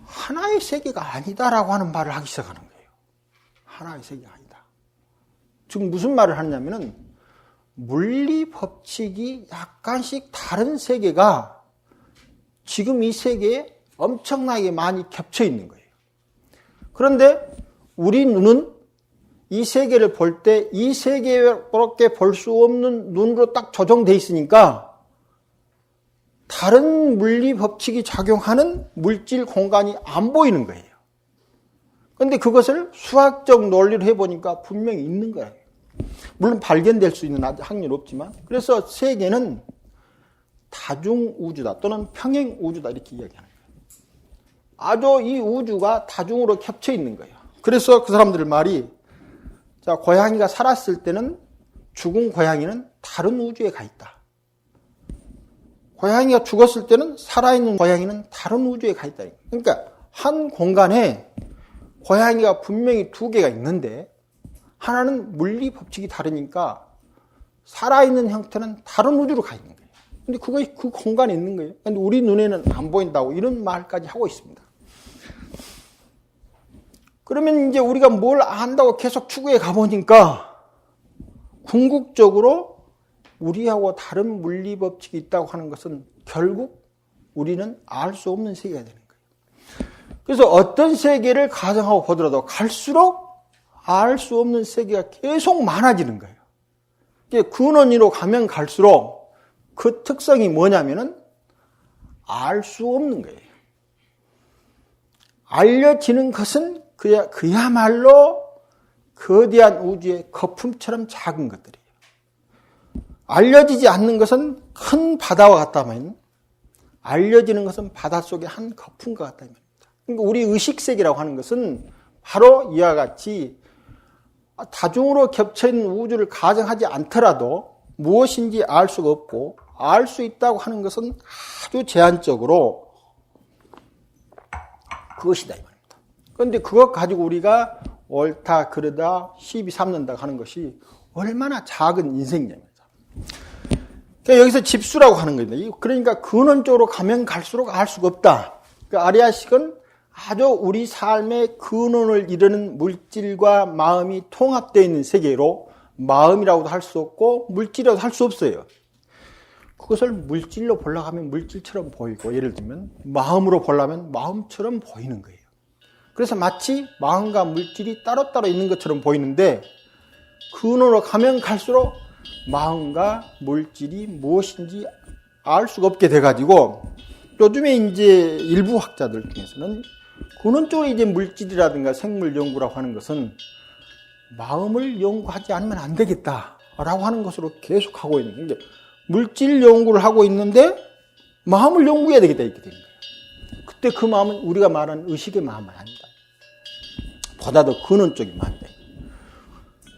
하나의 세계가 아니다라고 하는 말을 하기 시작하는 거예요. 하나의 세계가 아니다. 지금 무슨 말을 하냐면은 물리 법칙이 약간씩 다른 세계가 지금 이 세계에 엄청나게 많이 겹쳐 있는 거예요. 그런데 우리 눈은 이 세계를 볼 때 이 세계밖에 볼 수 없는 눈으로 딱 조정돼 있으니까 다른 물리 법칙이 작용하는 물질 공간이 안 보이는 거예요. 그런데 그것을 수학적 논리로 해보니까 분명히 있는 거예요. 물론 발견될 수 있는 확률이 없지만 그래서 세계는 다중우주다 또는 평행우주다 이렇게 이야기하는 거예요. 아주 이 우주가 다중으로 겹쳐 있는 거예요. 그래서 그 사람들 말이 자, 고양이가 살았을 때는 죽은 고양이는 다른 우주에 가 있다. 고양이가 죽었을 때는 살아있는 고양이는 다른 우주에 가 있다. 그러니까 한 공간에 고양이가 분명히 두 개가 있는데 하나는 물리 법칙이 다르니까 살아있는 형태는 다른 우주로 가 있는 거예요. 근데 그것이 그 공간에 있는 거예요. 근데 우리 눈에는 안 보인다고 이런 말까지 하고 있습니다. 그러면 이제 우리가 뭘 안다고 계속 추구해 가보니까 궁극적으로 우리하고 다른 물리 법칙이 있다고 하는 것은 결국 우리는 알 수 없는 세계가 되는 거예요. 그래서 어떤 세계를 가정하고 보더라도 갈수록 알 수 없는 세계가 계속 많아지는 거예요. 근원으로 가면 갈수록 그 특성이 뭐냐면은 알 수 없는 거예요. 알려지는 것은 그야말로 거대한 우주의 거품처럼 작은 것들이에요. 알려지지 않는 것은 큰 바다와 같다면 알려지는 것은 바닷속의 한 거품과 같다. 그러니까 우리 의식세계라고 하는 것은 바로 이와 같이 다중으로 겹쳐있는 우주를 가정하지 않더라도 무엇인지 알 수가 없고 알 수 있다고 하는 것은 아주 제한적으로 그것이다 이 말입니다. 그런데 그것 가지고 우리가 옳다 그르다 시비 삼는다 하는 것이 얼마나 작은 인생입니다. 그러니까 여기서 집수라고 하는 겁니다. 그러니까 근원적으로 가면 갈수록 알 수가 없다. 그러니까 아리아식은 아주 우리 삶의 근원을 이루는 물질과 마음이 통합되어 있는 세계로 마음이라고도 할 수 없고 물질이라고도 할 수 없어요. 그것을 물질로 보려고 하면 물질처럼 보이고 예를 들면 마음으로 보려면 마음처럼 보이는 거예요. 그래서 마치 마음과 물질이 따로따로 있는 것처럼 보이는데 근원으로 가면 갈수록 마음과 물질이 무엇인지 알 수가 없게 돼가지고 요즘에 이제 일부 학자들 중에서는 근원적으로 이제 물질이라든가 생물 연구라고 하는 것은 마음을 연구하지 않으면 안 되겠다라고 하는 것으로 계속 하고 있는 거예요. 물질 연구를 하고 있는데 마음을 연구해야 되겠다 이렇게 되는 거예요. 그때 그 마음은 우리가 말하는 의식의 마음은 아니다. 보다 더 근원적인 마음이다.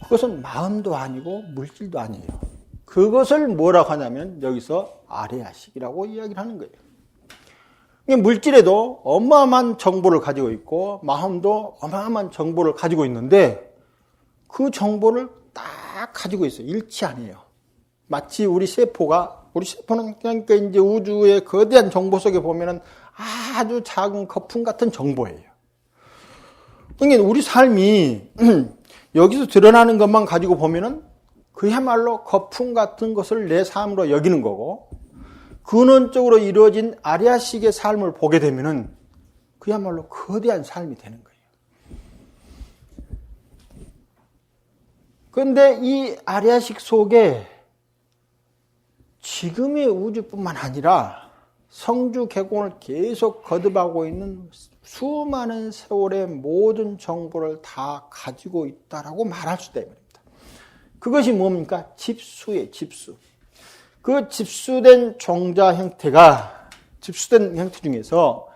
그것은 마음도 아니고 물질도 아니에요. 그것을 뭐라고 하냐면 여기서 아레아식이라고 이야기를 하는 거예요. 물질에도 어마어마한 정보를 가지고 있고 마음도 어마어마한 정보를 가지고 있는데 그 정보를 딱 가지고 있어요. 일치 아니에요. 마치 우리 세포는 그러니까 이제 우주의 거대한 정보 속에 보면은 아주 작은 거품 같은 정보예요. 그러니까 우리 삶이 여기서 드러나는 것만 가지고 보면은 그야말로 거품 같은 것을 내 삶으로 여기는 거고 근원적으로 이루어진 아리아식의 삶을 보게 되면은 그야말로 거대한 삶이 되는 거예요. 그런데 이 아리아식 속에 지금의 우주뿐만 아니라 성주 개공을 계속 거듭하고 있는 수많은 세월의 모든 정보를 다 가지고 있다라고 말할 수 있다. 그것이 뭡니까? 집수예요, 집수. 그 집수된 종자 형태가, 집수된 형태 중에서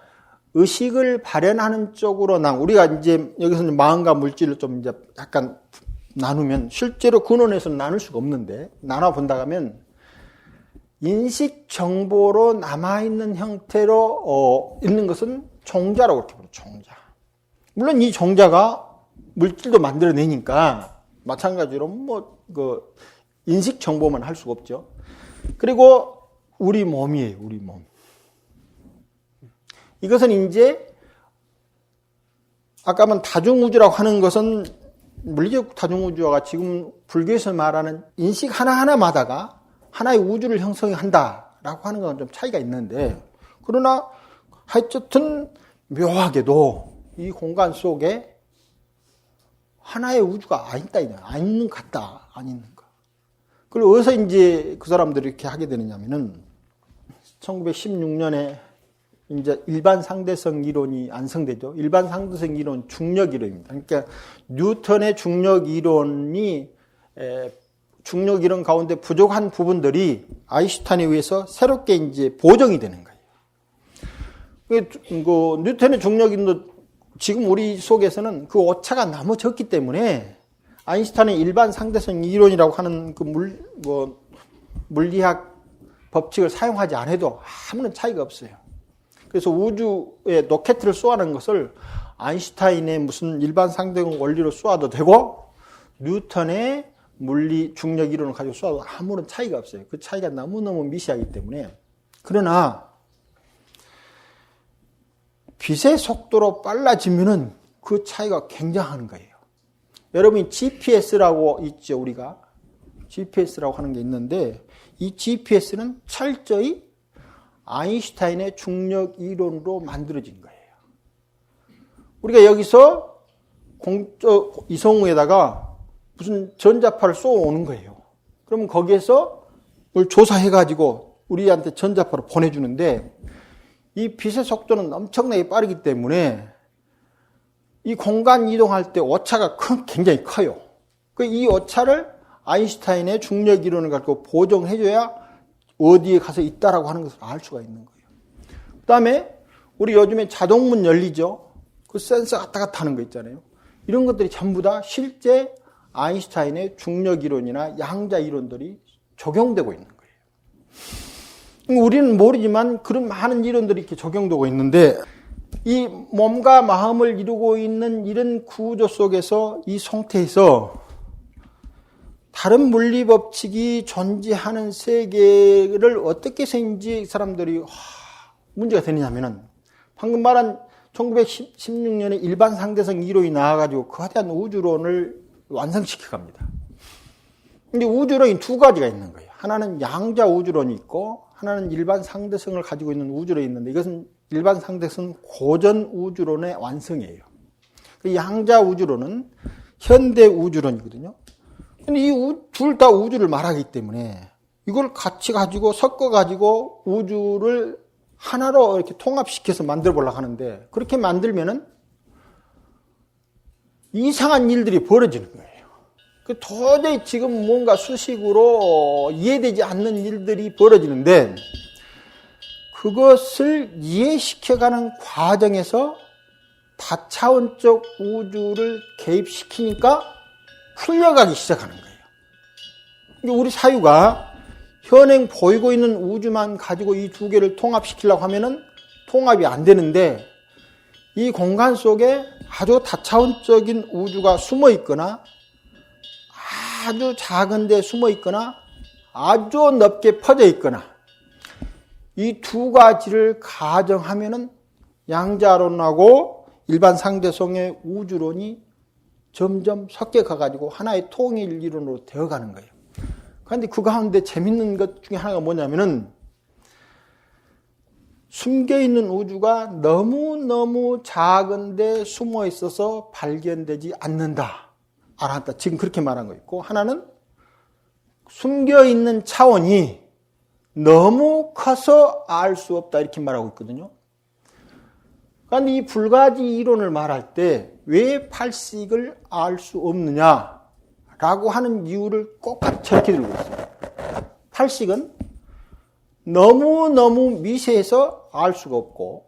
의식을 발현하는 쪽으로 우리가 이제 여기서는 마음과 물질을 좀 이제 약간 나누면 실제로 근원에서는 나눌 수가 없는데 나눠본다 하면 인식 정보로 남아있는 형태로 있는 것은 종자라고 이렇게 부르죠. 종자. 물론 이 종자가 물질도 만들어내니까 마찬가지로 인식 정보만 할 수가 없죠. 그리고 우리 몸이에요. 우리 몸. 이것은 이제 아까 만 다중우주라고 하는 것은 물리적 다중우주가 지금 불교에서 말하는 인식 하나하나마다가 하나의 우주를 형성한다라고 하는 건 좀 차이가 있는데 그러나 하여튼 묘하게도 이 공간 속에 하나의 우주가 안 있는 것 같다. 안 있는 것. 그리고 어디서 이제 그 사람들이 이렇게 하게 되느냐면은 1916년에 이제 일반 상대성 이론이 완성되죠. 일반 상대성 이론 중력 이론입니다. 그러니까 뉴턴의 중력 이론이 중력 이론 가운데 부족한 부분들이 아인슈타인에 의해서 새롭게 이제 보정이 되는 거예요. 그 뉴턴의 중력 이론도 지금 우리 속에서는 그 오차가 너무 적기 때문에 아인슈타인의 일반 상대성 이론이라고 하는 그 물리학 법칙을 사용하지 않아도 아무런 차이가 없어요. 그래서 우주에 로켓을 쏘아는 것을 아인슈타인의 무슨 일반 상대성 원리로 쏘아도 되고 뉴턴의 물리 중력 이론을 가지고 쏘아도 아무런 차이가 없어요. 그 차이가 너무너무 미세하기 때문에. 그러나 빛의 속도로 빨라지면은 그 차이가 굉장한 거예요. 여러분이 GPS라고 있죠, 우리가. GPS라고 하는 게 있는데 이 GPS는 철저히 아인슈타인의 중력 이론으로 만들어진 거예요. 우리가 여기서 이성우에다가 무슨 전자파를 쏘오는 거예요. 그러면 거기에서 그걸 조사해가지고 우리한테 전자파를 보내주는데 이 빛의 속도는 엄청나게 빠르기 때문에 이 공간 이동할 때 오차가 굉장히 커요. 이 오차를 아인슈타인의 중력 이론을 갖고 보정해줘야 어디에 가서 있다라고 하는 것을 알 수가 있는 거예요. 그 다음에 우리 요즘에 자동문 열리죠. 그 센서 왔다 갔다 하는 거 있잖아요. 이런 것들이 전부 다 실제 아인슈타인의 중력 이론이나 양자 이론들이 적용되고 있는 거예요. 우리는 모르지만 그런 많은 이론들이 이렇게 적용되고 있는데 이 몸과 마음을 이루고 있는 이런 구조 속에서 이 상태에서 다른 물리 법칙이 존재하는 세계를 어떻게 생긴지 사람들이 문제가 되느냐면은 방금 말한 1916년에 일반 상대성 이론이 나와가지고 거대한 우주론을 완성시켜 갑니다. 근데 우주론이 두 가지가 있는 거예요. 하나는 양자 우주론이 있고 하나는 일반 상대성을 가지고 있는 우주론이 있는데 이것은 일반 상대성 고전 우주론의 완성이에요. 그 양자 우주론은 현대 우주론이거든요. 근데 이 둘 다 우주를 말하기 때문에 이걸 같이 가지고 섞어 가지고 우주를 하나로 이렇게 통합시켜서 만들어 보려고 하는데 그렇게 만들면은 이상한 일들이 벌어지는 거예요. 도저히 지금 뭔가 수식으로 이해되지 않는 일들이 벌어지는데 그것을 이해시켜가는 과정에서 다차원적 우주를 개입시키니까 풀려가기 시작하는 거예요. 우리 사유가 현행 보이고 있는 우주만 가지고 이 두 개를 통합시키려고 하면은 통합이 안 되는데 이 공간 속에 아주 다차원적인 우주가 숨어 있거나 아주 작은 데 숨어 있거나 아주 넓게 퍼져 있거나 이 두 가지를 가정하면은 양자론하고 일반 상대성의 우주론이 점점 섞여 가가지고 하나의 통일 이론으로 되어가는 거예요. 그런데 그 가운데 재밌는 것 중에 하나가 뭐냐면은 숨겨있는 우주가 너무너무 작은데 숨어 있어서 발견되지 않는다. 알았다. 지금 그렇게 말한 거 있고 하나는 숨겨있는 차원이 너무 커서 알 수 없다. 이렇게 말하고 있거든요. 그런데 이 불가지 이론을 말할 때 왜 팔식을 알 수 없느냐라고 하는 이유를 똑같이 저렇게 들고 있어요. 팔식은 너무너무 미세해서 알 수가 없고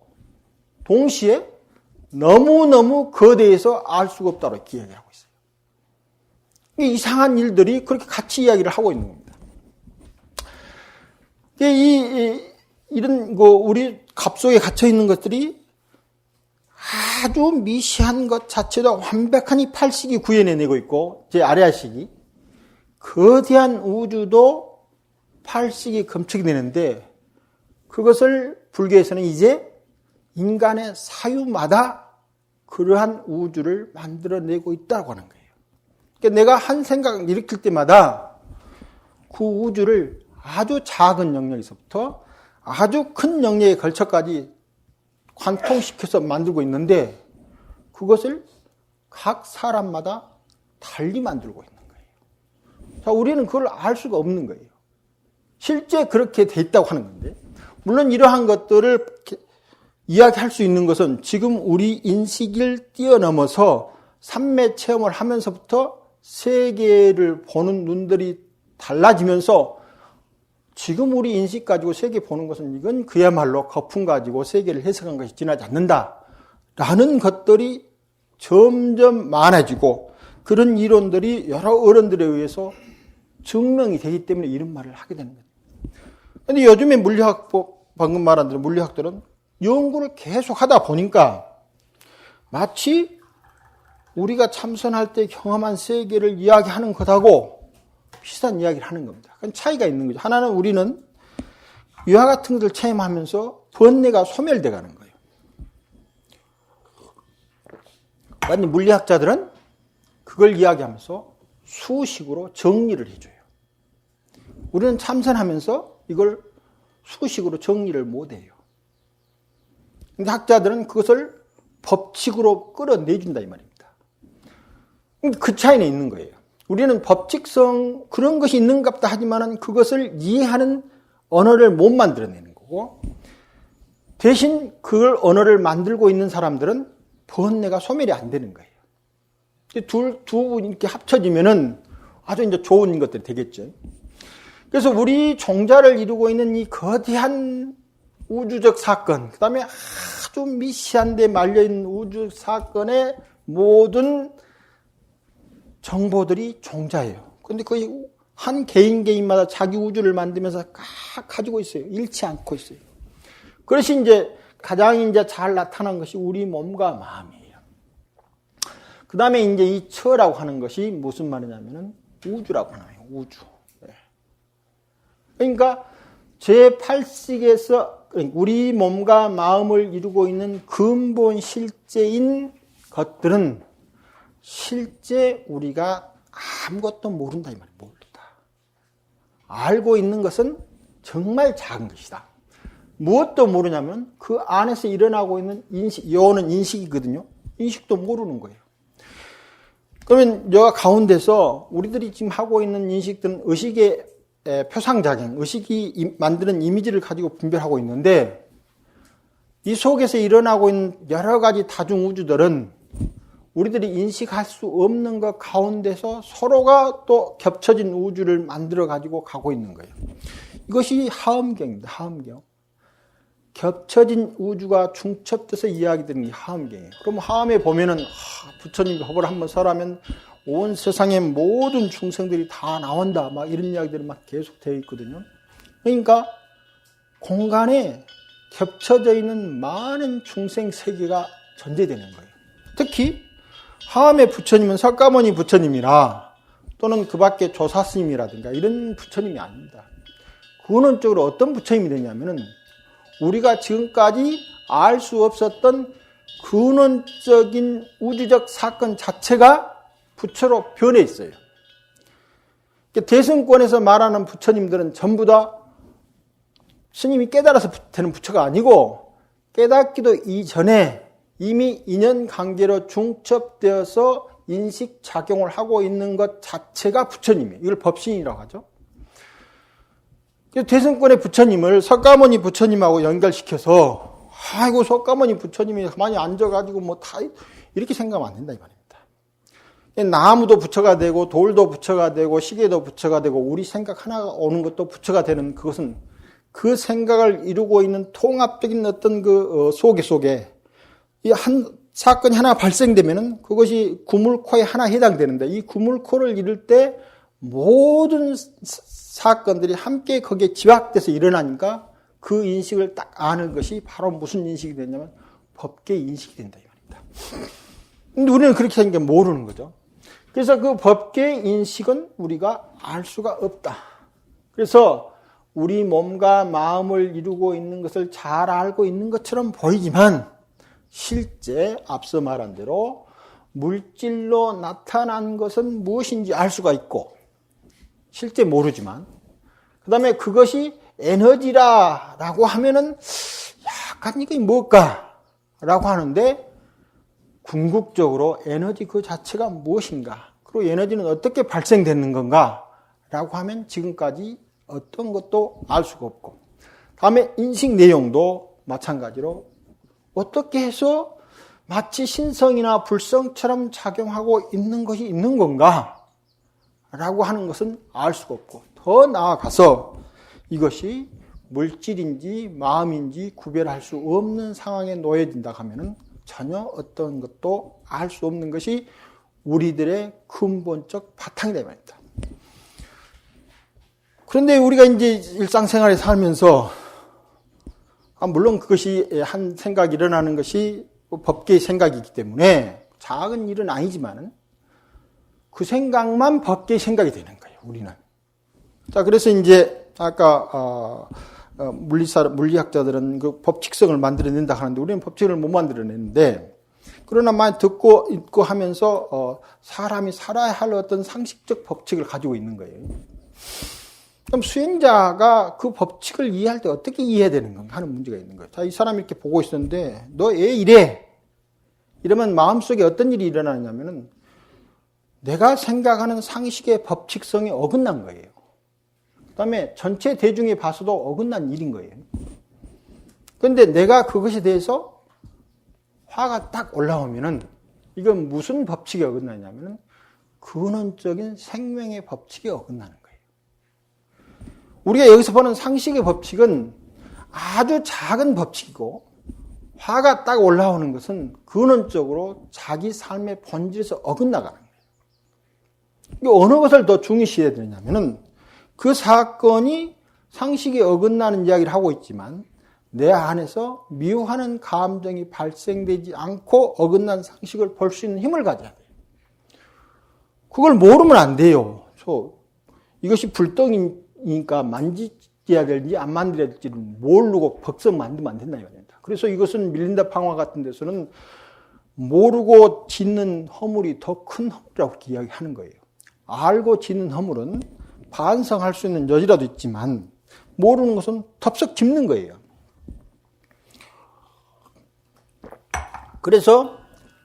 동시에 너무너무 거대해서 알 수가 없다고 이렇게 이야기하고 있어요. 이상한 일들이 그렇게 같이 이야기를 하고 있는 겁니다. 이런 우리 갑 속에 갇혀 있는 것들이 아주 미시한 것 자체도 완벽한 이 팔식이 구현해내고 있고 제 아레아식이 거대한 우주도 팔식이 검측이 되는데 그것을 불교에서는 이제 인간의 사유마다 그러한 우주를 만들어내고 있다고 하는 거예요. 그러니까 내가 한 생각을 일으킬 때마다 그 우주를 아주 작은 영역에서부터 아주 큰 영역에 걸쳐까지 관통시켜서 만들고 있는데 그것을 각 사람마다 달리 만들고 있는 거예요. 자, 우리는 그걸 알 수가 없는 거예요. 실제 그렇게 돼 있다고 하는 건데 물론 이러한 것들을 이야기할 수 있는 것은 지금 우리 인식을 뛰어넘어서 삼매 체험을 하면서부터 세계를 보는 눈들이 달라지면서 지금 우리 인식 가지고 세계 보는 것은 이건 그야말로 거품 가지고 세계를 해석한 것이 지나지 않는다라는 것들이 점점 많아지고 그런 이론들이 여러 어른들에 의해서 증명이 되기 때문에 이런 말을 하게 되는 거예요. 그런데 요즘에 물리학, 방금 말한 대로 물리학들은 연구를 계속 하다 보니까 마치 우리가 참선할 때 경험한 세계를 이야기하는 것하고 비슷한 이야기를 하는 겁니다. 그건 차이가 있는 거죠. 하나는 우리는 유화 같은 것을 체험하면서 번뇌가 소멸돼 가는 거예요. 아니 물리학자들은 그걸 이야기하면서 수식으로 정리를 해줘요. 우리는 참선하면서 이걸 수식으로 정리를 못해요. 근데 학자들은 그것을 법칙으로 끌어내준다 이 말입니다. 그 차이는 있는 거예요. 우리는 법칙성 그런 것이 있는갑다 하지만은 그것을 이해하는 언어를 못 만들어내는 거고, 대신 그걸 언어를 만들고 있는 사람들은 번뇌가 소멸이 안 되는 거예요. 두 분이 이렇게 합쳐지면은 아주 이제 좋은 것들이 되겠죠. 그래서 우리 종자를 이루고 있는 이 거대한 우주적 사건, 그 다음에 아주 미시한 데 말려있는 우주 사건의 모든 정보들이 종자예요. 근데 거의 한 개인마다 자기 우주를 만들면서 각 가지고 있어요. 잃지 않고 있어요. 그것이 이제 가장 이제 잘 나타난 것이 우리 몸과 마음이에요. 그 다음에 이제 이 처라고 하는 것이 무슨 말이냐면은 우주라고 하는 거예요. 우주. 그러니까 제8식에서 우리 몸과 마음을 이루고 있는 근본 실제인 것들은 실제 우리가 아무것도 모른다 이 말이에요. 모른다. 알고 있는 것은 정말 작은 것이다. 무엇도 모르냐면 그 안에서 일어나고 있는 인식, 요는 인식이거든요. 인식도 모르는 거예요. 그러면 여 가운데서 우리들이 지금 하고 있는 인식들은 의식의 표상작용, 의식이 만드는 이미지를 가지고 분별하고 있는데, 이 속에서 일어나고 있는 여러 가지 다중우주들은 우리들이 인식할 수 없는 것 가운데서 서로가 또 겹쳐진 우주를 만들어 가지고 가고 있는 거예요. 이것이 하엄경입니다. 하엄경. 겹쳐진 우주가 중첩돼서 이야기되는 게 하엄경이에요. 그럼 하엄에 보면은 부처님 법을 한번 설하면 온 세상의 모든 중생들이 다 나온다, 막 이런 이야기들이 막 계속 되어 있거든요. 그러니까 공간에 겹쳐져 있는 많은 중생 세계가 존재되는 거예요. 특히 하암의 부처님은 석가모니 부처님이라, 또는 그 밖에 조사스님이라든가 이런 부처님이 아닙니다. 근원적으로 어떤 부처님이 되냐면은 우리가 지금까지 알 수 없었던 근원적인 우주적 사건 자체가 부처로 변해 있어요. 대승권에서 말하는 부처님들은 전부 다 스님이 깨달아서 되는 부처가 아니고, 깨닫기도 이전에 이미 인연관계로 중첩되어서 인식작용을 하고 있는 것 자체가 부처님이에요. 이걸 법신이라고 하죠. 대승권의 부처님을 석가모니 부처님하고 연결시켜서, 아이고 석가모니 부처님이 가만히 앉아가지고 뭐 다 이렇게 생각하면 안 된다 이 말입니다. 나무도 부처가 되고 돌도 부처가 되고 시계도 부처가 되고 우리 생각 하나가 오는 것도 부처가 되는, 그것은 그 생각을 이루고 있는 통합적인 어떤 그 속에 이 한 사건이 하나 발생되면은 그것이 구물코에 하나 해당되는데, 이 구물코를 이룰 때 모든 사건들이 함께 거기에 집약돼서 일어나니까 그 인식을 딱 아는 것이 바로 무슨 인식이 되냐면 법계 인식이 된다 이 말입니다. 근데 우리는 그렇게 하니까 모르는 거죠. 그래서 그 법계 인식은 우리가 알 수가 없다. 그래서 우리 몸과 마음을 이루고 있는 것을 잘 알고 있는 것처럼 보이지만 실제 앞서 말한 대로 물질로 나타난 것은 무엇인지 알 수가 있고, 실제 모르지만, 그 다음에 그것이 에너지라고 하면은 약간 이게 뭘까? 라고 하는데, 궁극적으로 에너지 그 자체가 무엇인가? 그리고 에너지는 어떻게 발생되는 건가? 라고 하면 지금까지 어떤 것도 알 수가 없고, 다음에 인식 내용도 마찬가지로 어떻게 해서 마치 신성이나 불성처럼 작용하고 있는 것이 있는 건가? 라고 하는 것은 알 수가 없고, 더 나아가서 이것이 물질인지 마음인지 구별할 수 없는 상황에 놓여진다 하면은 전혀 어떤 것도 알 수 없는 것이 우리들의 근본적 바탕이다 말입니다. 그런데 우리가 이제 일상생활에 살면서, 물론 그것이 한 생각이 일어나는 것이 법계의 생각이기 때문에 작은 일은 아니지만은 그 생각만 법계의 생각이 되는 거예요, 우리는. 자, 그래서 이제 아까 물리학자들은 그 법칙성을 만들어낸다 하는데 우리는 법칙을 못 만들어내는데, 그러나 많이 듣고 읽고 하면서 사람이 살아야 할 어떤 상식적 법칙을 가지고 있는 거예요. 그럼 수행자가 그 법칙을 이해할 때 어떻게 이해해야 되는 건가 하는 문제가 있는 거예요. 자, 이 사람이 이렇게 보고 있었는데 너 애 이래. 이러면 마음속에 어떤 일이 일어나냐면은 내가 생각하는 상식의 법칙성이 어긋난 거예요. 그 다음에 전체 대중이 봐서도 어긋난 일인 거예요. 그런데 내가 그것에 대해서 화가 딱 올라오면은 이건 무슨 법칙이 어긋나냐면은 근원적인 생명의 법칙이 어긋나는 거예요. 우리가 여기서 보는 상식의 법칙은 아주 작은 법칙이고 화가 딱 올라오는 것은 근원적으로 자기 삶의 본질에서 어긋나가는 거예요. 어느 것을 더 중요시해야 되냐면은 그 사건이 상식이 어긋나는 이야기를 하고 있지만 내 안에서 미워하는 감정이 발생되지 않고 어긋난 상식을 볼 수 있는 힘을 가져야 돼요. 그걸 모르면 안 돼요. 이것이 불똥이니까 만지야 될지 안 만들어야 될지를 모르고 벅석 만들면 안 된다. 그래서 이것은 밀린다 방화 같은 데서는 모르고 짓는 허물이 더 큰 허물이라고 이야기하는 거예요. 알고 짓는 허물은 반성할 수 있는 여지라도 있지만 모르는 것은 덥석 짚는 거예요. 그래서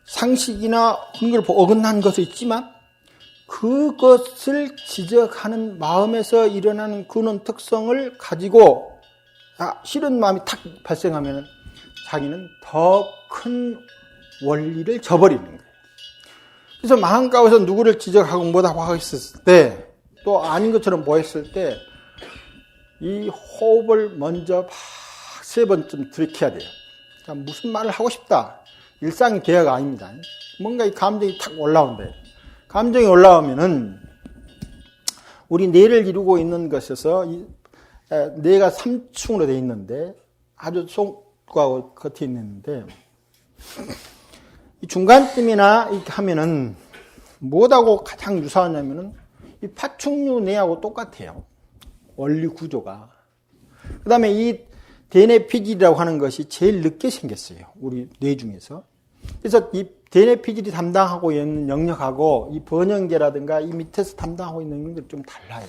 상식이나 그런 걸 어긋난 것이 있지만 그것을 지적하는 마음에서 일어나는 근원 특성을 가지고 싫은 마음이 탁 발생하면 자기는 더 큰 원리를 저버리는 거예요. 그래서 마음 가운데서 누구를 지적하고 뭐라고 하겠을 때 또 아닌 것처럼 보였을 때 이 호흡을 먼저 세 번쯤 들이켜야 돼요. 무슨 말을 하고 싶다. 일상이 대화가 아닙니다. 뭔가 이 감정이 탁 올라온대요. 감정이 올라오면은 우리 뇌를 이루고 있는 것에서 뇌가 3층으로 되어 있는데 아주 속과 겉에 있는데 이 중간쯤이나 이렇게 하면은 뭐하고 가장 유사하냐면은 이 파충류 뇌하고 똑같아요. 원리 구조가. 그 다음에 이 대뇌피질이라고 하는 것이 제일 늦게 생겼어요. 우리 뇌 중에서. 그래서 이 대뇌피질이 담당하고 있는 영역하고 이 번영계라든가 이 밑에서 담당하고 있는 영역들이 좀 달라요.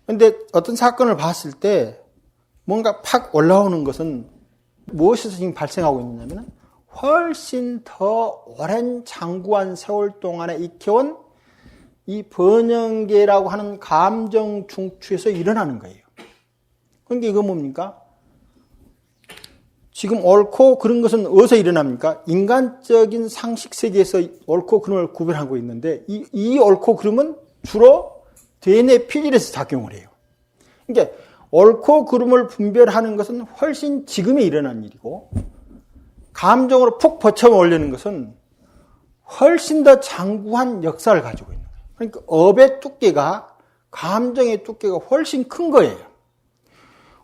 그런데 어떤 사건을 봤을 때 뭔가 팍 올라오는 것은 무엇에서 지금 발생하고 있느냐면 훨씬 더 오랜 장구한 세월 동안에 익혀온 이 번영계라고 하는 감정 중추에서 일어나는 거예요. 그러니까 이건 뭡니까? 지금 옳고 그른 것은 어디서 일어납니까? 인간적인 상식 세계에서 옳고 그름을 구별하고 있는데 이 옳고 그름은 주로 대뇌 피질에서 작용을 해요. 그러니까 옳고 그름을 분별하는 것은 훨씬 지금에 일어난 일이고 감정으로 푹 받쳐 올리는 것은 훨씬 더 장구한 역사를 가지고 있는 거예요. 그러니까 업의 두께가 감정의 두께가 훨씬 큰 거예요.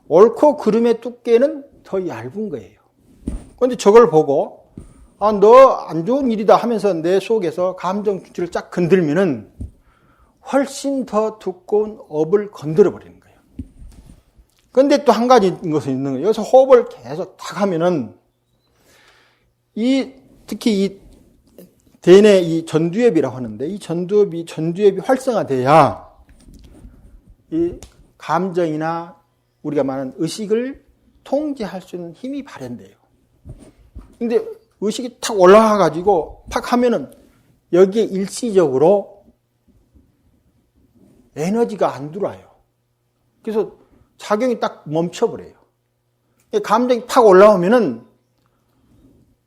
옳고 그름의 두께는 더 얇은 거예요. 그런데 저걸 보고 너 안 좋은 일이다 하면서 내 속에서 감정 중추를 쫙 건들면은 훨씬 더 두꺼운 업을 건드려 버리는 거예요. 그런데 또 한 가지 것이 있는 거예요. 여기서 호흡을 계속 탁 하면은 특히 이 대뇌 이 전두엽이라고 하는데 이 전두엽이 활성화돼야 이 감정이나 우리가 말하는 의식을 통제할 수 있는 힘이 발현돼요. 근데 의식이 탁 올라가가지고 팍 하면은 여기에 일시적으로 에너지가 안 들어와요. 그래서 작용이 딱 멈춰버려요. 감정이 팍 올라오면은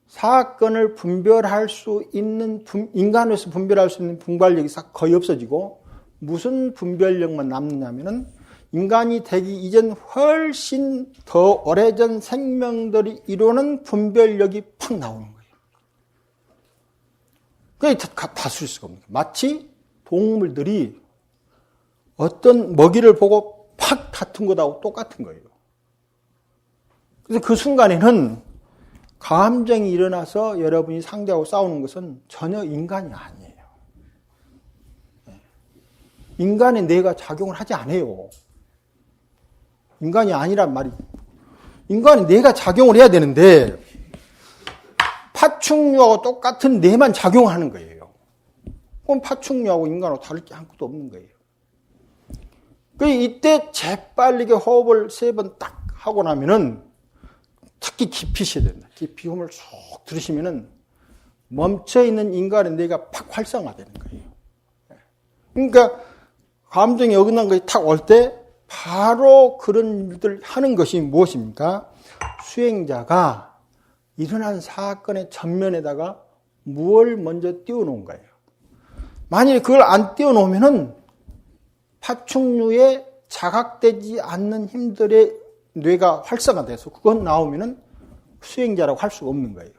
사건을 분별할 수 있는, 인간으로서 분별할 수 있는 분별력이 거의 없어지고 무슨 분별력만 남느냐면은 인간이 되기 이전 훨씬 더 오래전 생명들이 이루는 분별력이 팍 나오는 거예요. 그게 다쓸 수가 없는 거예요. 마치 동물들이 어떤 먹이를 보고 팍 다툰 것하고 똑같은 거예요. 그래서 그 순간에는 감정이 일어나서 여러분이 상대하고 싸우는 것은 전혀 인간이 아니에요. 인간의 뇌가 작용을 하지 않아요. 인간이 아니란 말이 인간이 뇌가 작용을 해야 되는데 파충류하고 똑같은 뇌만 작용하는 거예요. 그럼 파충류하고 인간하고 다를 게 아무것도 없는 거예요. 이때 재빠르게 호흡을 3번 딱 하고 나면은 특히 깊이 쉬어야 된다. 이 비움을 쭉 들으시면은 멈춰있는 인간의 뇌가 팍 활성화되는 거예요. 그러니까 감정이 어긋난 것이 탁 올 때 바로 그런 일들을 하는 것이 무엇입니까? 수행자가 일어난 사건의 전면에다가 무엇을 먼저 띄워놓은 거예요. 만약에 그걸 안 띄워놓으면은 파충류에 자각되지 않는 힘들의 뇌가 활성화돼서 그건 나오면은 수행자라고 할 수가 없는 거예요.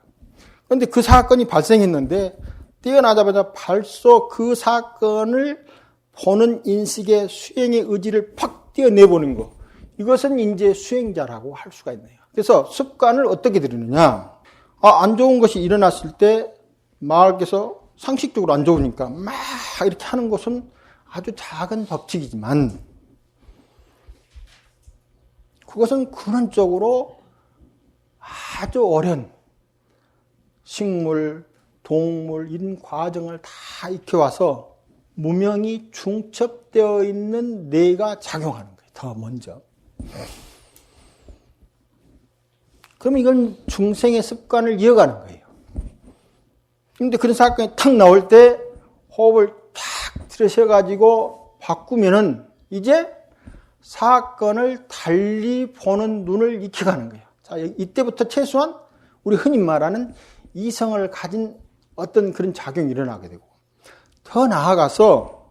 그런데 그 사건이 발생했는데 뛰어나자마자 벌써 그 사건을 보는 인식의 수행의 의지를 팍 띄어내보는 거. 이것은 이제 수행자라고 할 수가 있네요. 그래서 습관을 어떻게 들이느냐. 안 좋은 것이 일어났을 때 마을께서 상식적으로 안 좋으니까 막 이렇게 하는 것은 아주 작은 법칙이지만 그것은 근원적으로 아주 어려운 식물, 동물, 이런 과정을 다 익혀와서 무명이 중첩되어 있는 뇌가 작용하는 거예요. 더 먼저. 그럼 이건 중생의 습관을 이어가는 거예요. 그런데 그런 사건이 탁 나올 때 호흡을 탁 들이셔가지고 바꾸면은 이제 사건을 달리 보는 눈을 익혀가는 거예요. 자, 이때부터 최소한 우리 흔히 말하는 이성을 가진 어떤 그런 작용이 일어나게 되고, 더 나아가서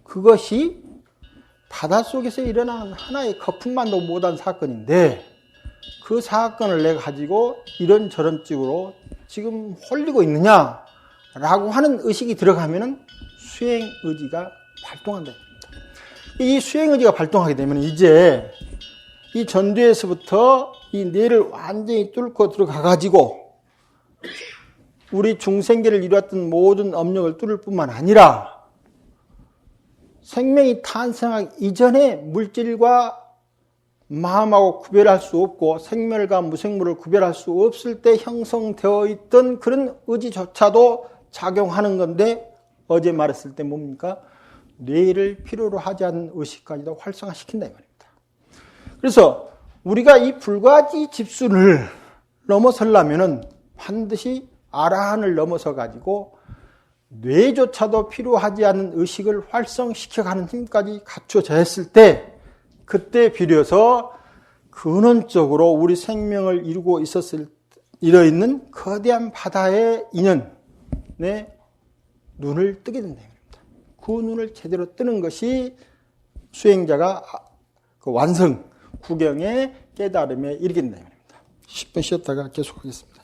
그것이 바닷속에서 일어나는 하나의 거품만도 못한 사건인데 그 사건을 내가 가지고 이런저런 쪽으로 지금 홀리고 있느냐라고 하는 의식이 들어가면은 수행 의지가 발동한다. 이 수행 의지가 발동하게 되면 이제 이 전두에서부터 이 뇌를 완전히 뚫고 들어가가지고 우리 중생계를 이루었던 모든 업력을 뚫을 뿐만 아니라 생명이 탄생하기 이전에 물질과 마음하고 구별할 수 없고 생멸과 무생물을 구별할 수 없을 때 형성되어 있던 그런 의지조차도 작용하는 건데 어제 말했을 때 뭡니까? 뇌를 필요로 하지 않는 의식까지도 활성화시킨다 이 말입니다. 그래서 우리가 이 불가지 집순을 넘어서려면은 반드시 아라한을 넘어서 가지고 뇌조차도 필요하지 않는 의식을 활성시켜가는 힘까지 갖춰져 있을 때 그때 비로소 근원적으로 우리 생명을 이루고 있는 거대한 바다의 인연에 눈을 뜨게 된다. 그 눈을 제대로 뜨는 것이 수행자가 그 완성, 구경의 깨달음에 이르게 된다. 10분 쉬었다가 계속하겠습니다.